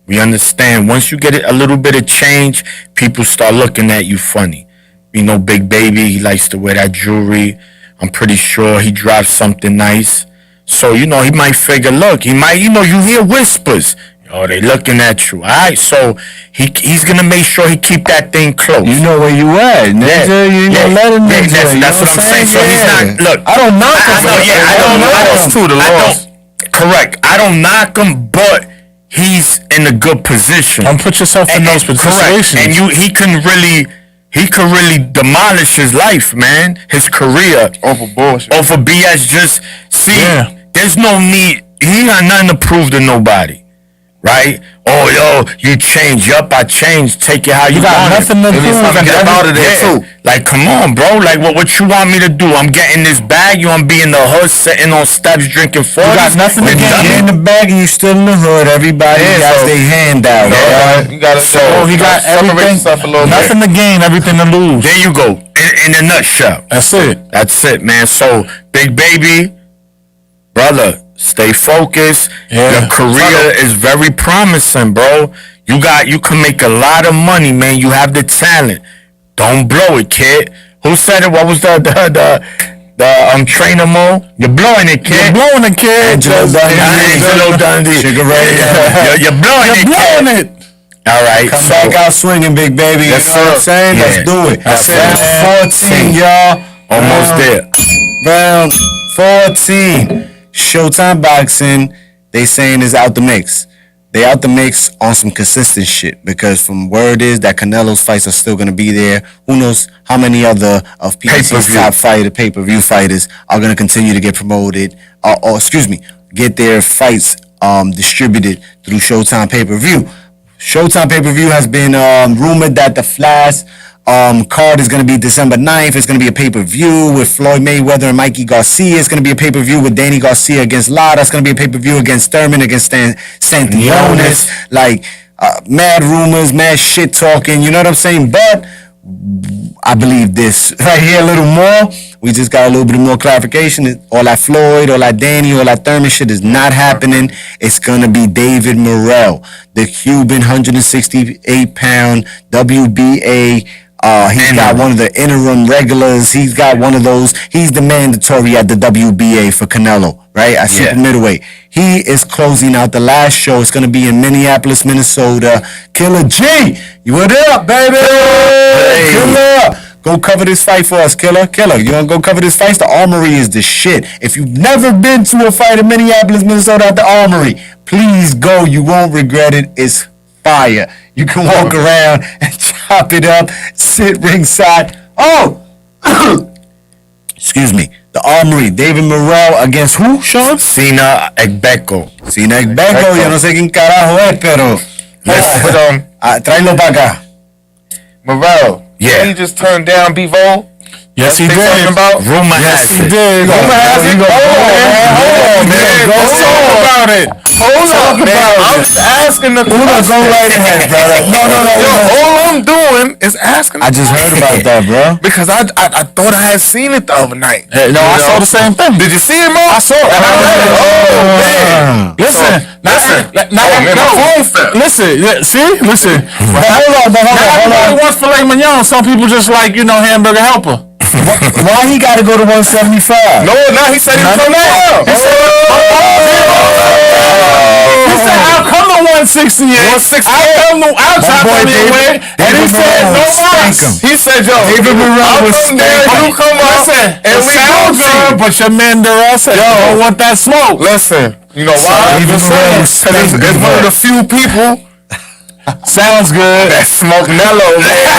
We understand. Once you get a little bit of change, people start looking at you funny. You know, Big Baby, he likes to wear that jewelry. I'm pretty sure he drives something nice. So, you know, he might figure, look, he might, you know, you hear whispers. Oh, they looking at you. All right, so he's gonna make sure he keep that thing close. You know where you at, nigga. You ain't gonna let him in. That's what I'm saying. So he's not. Look, I don't knock him. I don't knock him. To the loss. Correct. I don't knock him, but he's in a good position. Don't put yourself in those situations. And he can really demolish his life, man. His career Over bullshit. over BS. Just see, there's no need. He got nothing to prove to nobody, right? Oh, yo, you change. Yup, I changed. Take it how you got want nothing it. to prove and Get every- out of there yeah. too. Like, come on, bro. Like, what you want me to do? I'm getting this bag. You want to be in the hood, sitting on steps, drinking 40s? You got nothing to Get in the bag and you still in the hood. Everybody got their hand out. right? You gotta He got separate everything. yourself a little Nothing to gain, everything to lose. There you go. In a nutshell. That's it. That's it, man. So, Big Baby, brother, stay focused. Yeah. Your career is very promising, bro. You can make a lot of money, man. You have the talent. Don't blow it, kid. Who said it? What was the trainer Mo? You're blowing it, kid. You're blowing it, kid. Angelo Dundee. Sugar Ray. You're blowing You're it, blowing kid. it. All right. Come so, back out swinging, Big Baby. Yes, you know what I'm sir. saying? Yeah. Let's do it. That's Round 14, y'all. almost Round- there. Round 14. Showtime Boxing, they saying is out the mix. They out the mix on some consistent shit because from word is that Canelo's fights are still gonna be there. Who knows how many other of PBC's Pay-per-view. top fighter pay-per-view fighters are gonna continue to get promoted or excuse me, get their fights distributed through Showtime pay-per-view. Showtime pay-per-view has been rumored that the Flash card is going to be December 9th. It's going to be a pay-per-view with Floyd Mayweather and Mikey Garcia. It's going to be a pay-per-view with Danny Garcia against Lara. It's going to be a pay-per-view against Thurman, against Santillionis. Like, mad rumors, mad shit talking. You know what I'm saying? But I believe this right here a little more. We just got a little bit more clarification. All that Floyd, all that Danny, all that Thurman shit is not happening. It's going to be David Morrell, the Cuban 168-pound WBA. He's got one of the interim regulars. He's got one of those. He's the mandatory at the WBA for Canelo, right? At super middleweight. He is closing out the last show. It's going to be in Minneapolis, Minnesota. Killer G, you what up, baby? Hey. Killer. Go cover this fight for us, Killer. Killer, you want to go cover this fight? The Armory is the shit. If you've never been to a fight in Minneapolis, Minnesota at the Armory, please go. You won't regret it. It's fire. You can walk around and chop it up, sit ringside. Oh! Excuse me. The Armory, David Morrell against who, Sean? Sina Egbeko. Sina Egbeko. Yo no sé quién carajo es, pero... tráelo para acá. Morrell. Yeah. He just turned down Bevo. Yes, he They did. talking about? Rumor has Yes, he it. did. Rumor has it. Hold on, man. Let's talk about it. Hold up, man. I'm just asking the question. Go right ahead, brother. No. Yo, all I'm doing is asking. I just heard about that, bro. Because I thought I had seen it the other night. No, I saw the same thing. Did you see it, Mo? I saw it. And I read it. Oh, man. Listen, listen. But hold on. Everybody wants filet mignon. Some people just like, hamburger helper. Why he got to go to 175? No, he said he was coming down. He said, I'll come to 168. 168. I'll chop on the way. And he said, no mas. He said, yo, David Morrell I'll was come there, you come up, Listen, and it we sounds go good, but your man Durrell said, you don't want that smoke. Listen, You know why? Even Because it's one of the few people Sounds good. that smoke Nello, man.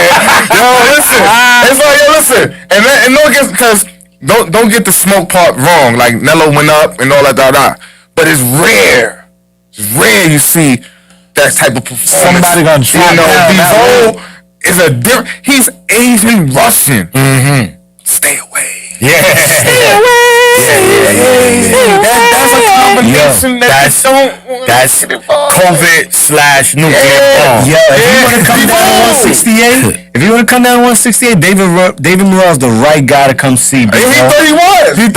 Listen. And don't get, because don't get the smoke part wrong. Like Nello went up and all that, but it's rare. It's rare you see that type of performance. Somebody gonna try Devo is a different. He's Asian Russian. Mm-hmm. Stay away. Yeah. Stay away. That's a combination that's COVID/nuclear bomb. Yo, if you want to come down to 168, David Morrell's the right guy to come see, bro. He thought he was. And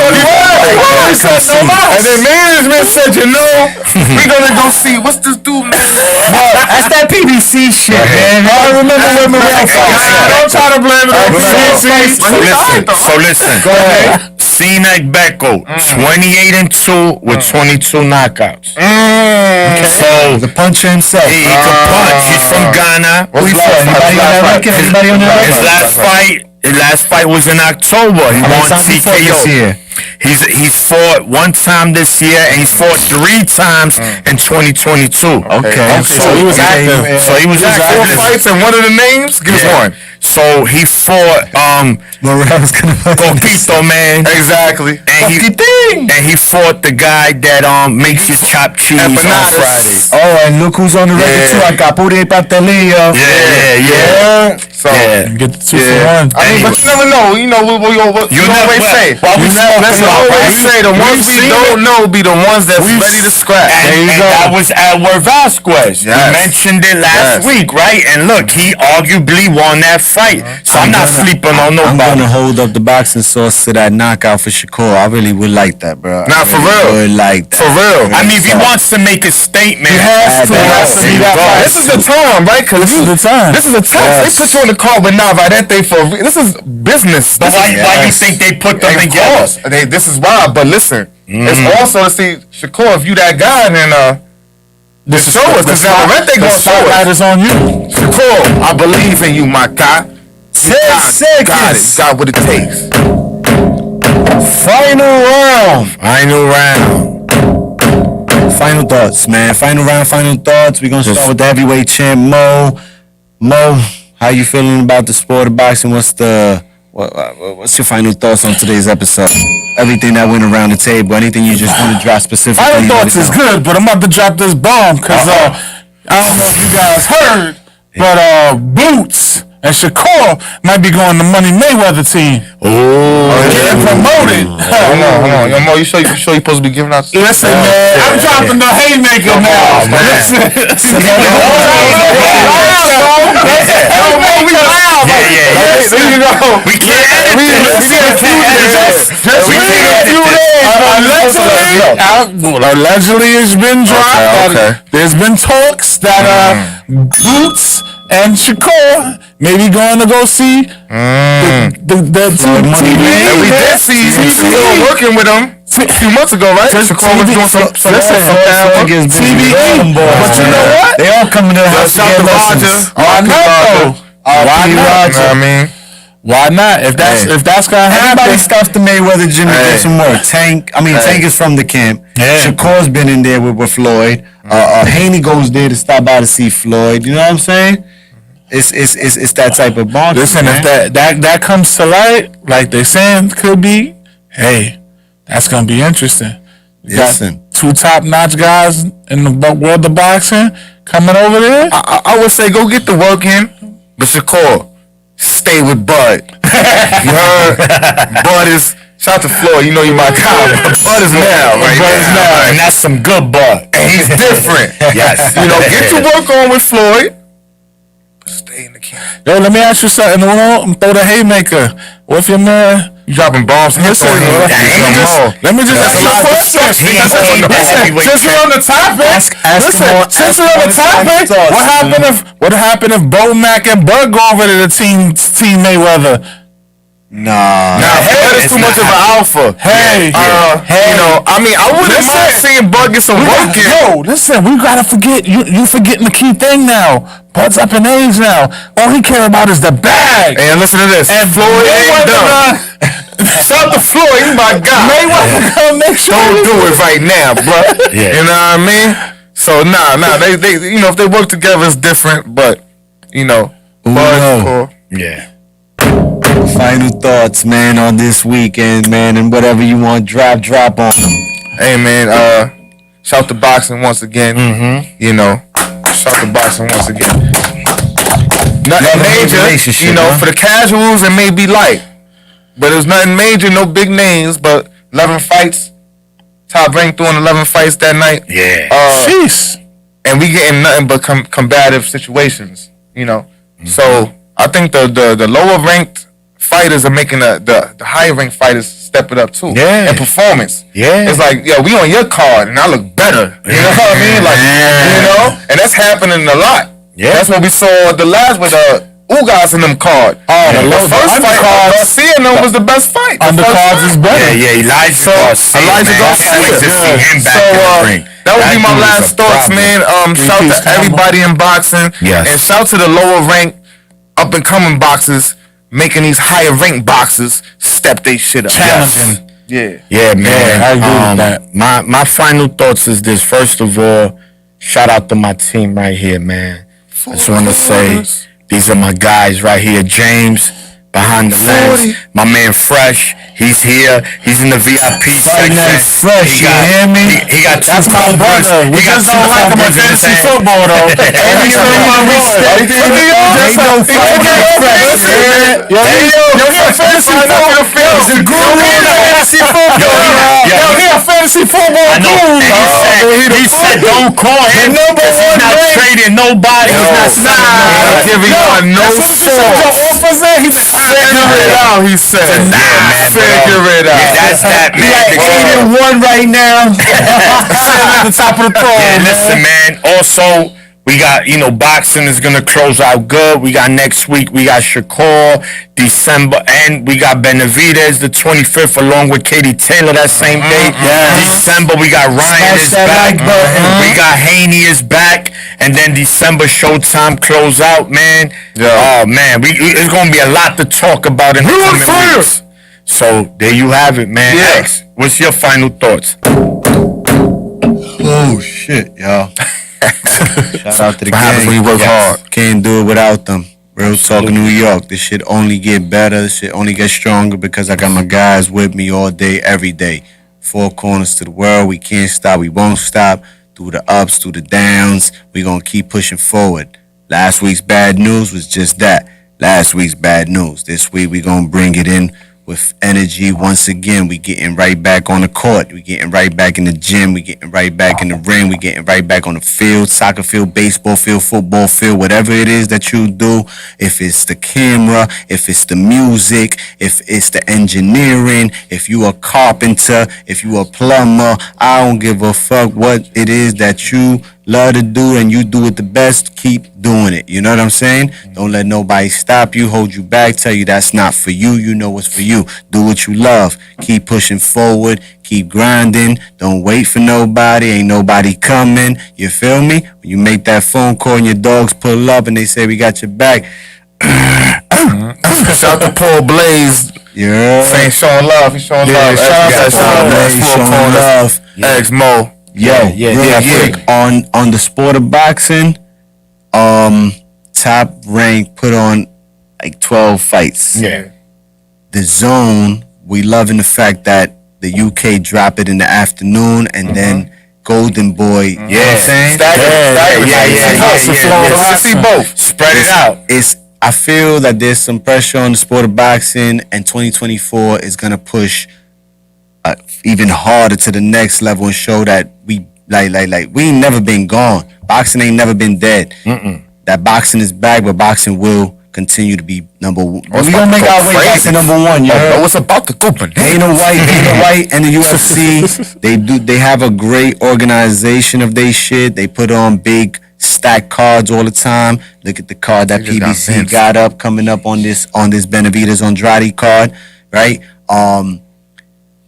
then management said, we're gonna go see what's this dude name. That's that PBC shit, man. I remember when Morrell fought. Don't try to blame it on PBC. So listen. Go ahead. Sinek Beko, 28-2 with 22 knockouts. Okay. So the puncher himself. he can punch. He's from Ghana. Who he from? Anybody on that record? His last fight was in October. He won TKO. He's fought one time this year and he's fought 3 times in 2022. Okay. So he was active. So he was 4 active. fights and one of the names? Give us one. So he fought Morrell's gonna Copito, man. Exactly. And he fought the guy that makes you chop cheese on Friday. Oh, and look who's on the record too. I got Pure Patelia. Yeah. So, Get the 2 for 1. I mean, but you never know. You know what we always say. Let's always say the ones we don't know be the ones that's ready to scratch. And that was Edward Vasquez. Yes. We mentioned it last week, right? And look, he arguably won that fight. So I'm not sleeping on I'm nobody. gonna hold up the boxing sauce to that knockout for Shakur. I really would like that, bro. Nah, for real. Would like that. For real. I mean, if he wants to make a statement, He has to. be that fight. This is the time, right? Because This is the time. This is the time. They put you on the card with Navarrete for this is business. But why you think they put them together? This is why. But listen, it's also to see Shakur, if you that guy, then This show us. Because Navarrete gonna show spotlight us. is on you. Shakur, I believe in you, my guy. 10 seconds. Got what it takes. Final round. Final thoughts, man. Final round, final thoughts. We're gonna start with the heavyweight champ, Mo. Mo, how you feeling about the sport of boxing? What's your final thoughts on today's episode? Everything that went around the table. Anything you just want to drop specifically? Final thoughts is good, but I'm about to drop this bomb because I don't know if you guys heard, but Boots and Shakur might be going to Money Mayweather team. Getting promoted. Hold on. Yo, Mo, you sure you're supposed to be giving out? Listen, man, I'm dropping the haymaker now. Listen. There you go. We can't edit Allegedly, it's been dropped. Okay. There's been talks that Boots and Shakur may be going to go see the TV. And we did see Shakur working with him a few months ago, right? Shakur was doing some TVE. But you know what? They all coming to the house to Shout get to lessons. Why not, though? Why You know not? what I mean? Why not? If that's gonna happen, Everybody stuffed the Mayweather gym to get some work. Tank is from the camp. Shakur's been in there with Floyd. Haney goes there to stop by to see Floyd. You know what I'm saying? It's that type of bond. listen, if that comes to light, like they saying could be, hey, that's gonna be interesting. You got Listen. 2 top-notch guys in the world of boxing coming over there. I would say go get the work in, but Shakur, stay with Bud. You heard? Bud is, shout out to Floyd, you know you my guy. Bud is now, right? Bud is now, and that's some good Bud. And he's different. Yes. You know, get your work on with Floyd. Stay in the camp. Yo, let me ask you something. Throw the haymaker. What if your man? You dropping bombs. Listen, let me just ask you a question. Since we're on the topic, since we're on the topic, what happened if Bo Mac and Bud go over to the team Mayweather? Nah. Bud is too much of an alpha. Hey, You know, I mean, I wouldn't mind seeing Bud get some work in. Yo, listen, we gotta forget. You forgetting the key thing now. Bud's up in age now. All he care about is the bag. And listen to this. And Floyd ain't done. Shout to Floyd, my God. Mayweather come make sure. Don't do it right now, bro. Yeah. You know what I mean? So they if they work together, it's different. But Yeah. Final thoughts, man, on this weekend, man, and whatever you want, drop on them. Hey, man, shout to boxing once again. Shout to boxing once again. Nothing major, for the casuals, it may be light, but it was nothing major, no big names, but 11 fights. Top ranked doing 11 fights that night. Yeah. Jeez. And we getting nothing but combative situations, So I think the lower ranked fighters are making the higher ranked fighters step it up too. Yeah. And performance. Yeah. It's like, we on your card and I look better. You know what I mean? Like, and that's happening a lot. Yeah. That's what we saw the last with Ugas in them card. The first fight, Garcia was the best fight. Undercards is better. Yeah, Elijah Garcia. That would be my last thoughts, man. Shout to everybody in boxing. Yes. And shout to the lower ranked, up and coming boxers making these higher ranked boxers step they shit up. Challenging. Yeah. Yeah, man. I agree with that. My final thoughts is this. First of all, shout out to my team right here, man. I just want to say these are my guys right here. James behind the lens. My man Fresh, he's here. He's in the VIP section. Fresh, you hear me? He got two That's my brother. We just don't like him in fantasy football, though. Every time my boy. Yo, he a fantasy football. He's a guru in fantasy football. Yo, he a fantasy football guru. He said don't call him. He's not trading nobody. He's not giving you no offers. He's figure it out, he said. Figure it out. That's that, man. We like 8-1 right now. at the top of the throne. Yeah, listen, man. Also, we got, boxing is going to close out good. We got next week, we got Shakur, December, and we got Benavidez the 25th along with Katie Taylor that same day. December, we got Ryan is back. We got Haney is back. And then December Showtime close out, man. Oh, man. It's going to be a lot to talk about in the coming weeks. So, there you have it, man. X, what's your final thoughts? Oh, shit, y'all. Shout out to the What happens when you work hard? Can't do it without them. Real talk New York. This shit only get better. This shit only get stronger because I got my guys with me all day, every day. Four corners to the world. We can't stop. We won't stop. Through the ups, through the downs. We gonna keep pushing forward. Last week's bad news was just that. Last week's bad news. This week we gonna bring it in with energy once again. We getting right back on the court. We getting right back in the gym. We getting right back in the ring. We getting right back on the field, soccer field, baseball field, football field, whatever it is that you do. If it's the camera, if it's the music, if it's the engineering, if you a carpenter, if you a plumber, I don't give a fuck what it is that you love to do and you do it the best, keep doing it. You know what I'm saying? Don't let nobody stop you, hold you back, tell you that's not for you. You know what's for you. Do what you love. Keep pushing forward. Keep grinding. Don't wait for nobody. Ain't nobody coming. You feel me? When you make that phone call and your dogs pull up and they say we got your back. Shout to Paul Blaze. Yeah. Saying showing love. He's showing love. Shout out to Paul Blaze showing love. Ex Mo. Quick on the sport of boxing, Top Rank put on like 12 fights. Yeah. The Zone, we loving the fact that the UK drop it in the afternoon and then Golden Boy, you know what I'm saying? See both. Spread it out. I feel that there's some pressure on the sport of boxing, and 2024 is gonna push even harder to the next level and show that we we ain't never been gone. Boxing ain't never been dead. That boxing is back, but boxing will continue to be number one. We gonna make our way back to number one. What's about to open? Dana White and the UFC. They have a great organization of their shit. They put on big stack cards all the time. Look at the card that PBC got up coming up on this Benavidez Andrade card, right?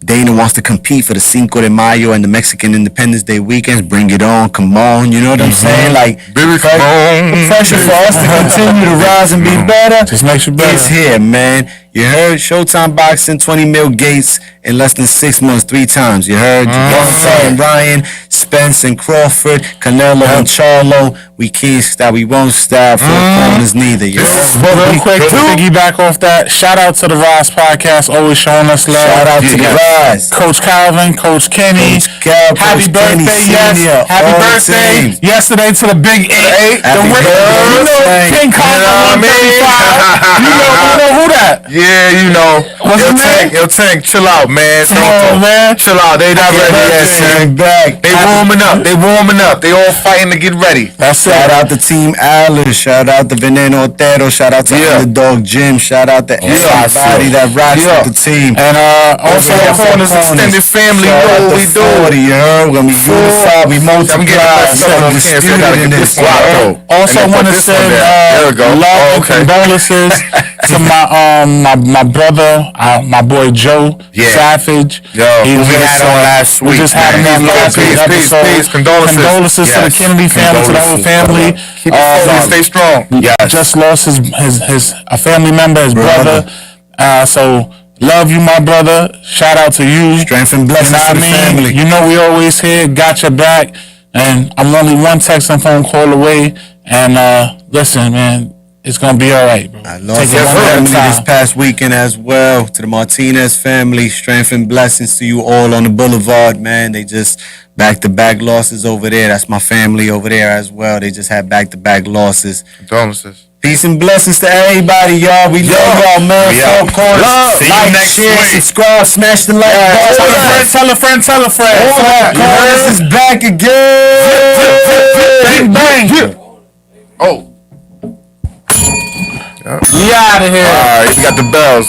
Dana wants to compete for the Cinco de Mayo and the Mexican Independence Day weekends. Bring it on, come on, you know what I'm saying? Like, Baby, the pressure for us to continue to rise and be better. Just makes you better. It's here, man. You heard? Showtime Boxing, 20 mil gates in less than 6 months, 3 times. You heard? Javante and Ryan, Spence and Crawford, Canelo and Charlo. We can't stop, we won't stop. Four corners neither. You heard? Real quick, to piggyback off that, shout out to the Rise Podcast, always showing us love. Shout out to the Rise. Coach Calvin, Coach Kenny. Coach Cal, Happy Coach Kenny birthday, Senior, yes. Happy all birthday teams. yesterday to the Big 8. Happy You birthday. know King Kong You know what I mean? 135. You know who that? Yeah, you know. What's his name? Tank, chill out, man. Come on, man. Chill out. They not ready yet, son. Back. They warming up. They warming up. They all fighting to get ready. That's Shout it. out to Team Alice. Shout out to Veneno Otero. Shout out to Underdog Jim. Shout out to everybody that rocks with the team. And also, Corners extended family. You know what we do. 40, you heard? When we unify, we multiply. Also want to send love and condolences to my brother, my boy Joe Savage. Yo, we had on last week. We just had him on last week episode. Peace. Condolences to the Kennedy family, to the whole family. Keep it stay strong. Just lost a family member, his brother. So love you, my brother. Shout out to you. Strength and blessings to the family. You know we always here. Got your back. And I'm only one text and phone call away. And listen, man, it's gonna be all right, bro. I lost my family this past weekend as well. To the Martinez family, strength and blessings to you all on the boulevard, man. They just back-to-back losses over there. That's my family over there as well. They just had back-to-back losses. Condolences. Peace and blessings to everybody, y'all. We love y'all, man. Four corners. See you Like, next share, week. subscribe, smash the like button. Tell a friend. Four corners is back again. Bang, bang. Oh. We out of here. All right, we got the bells.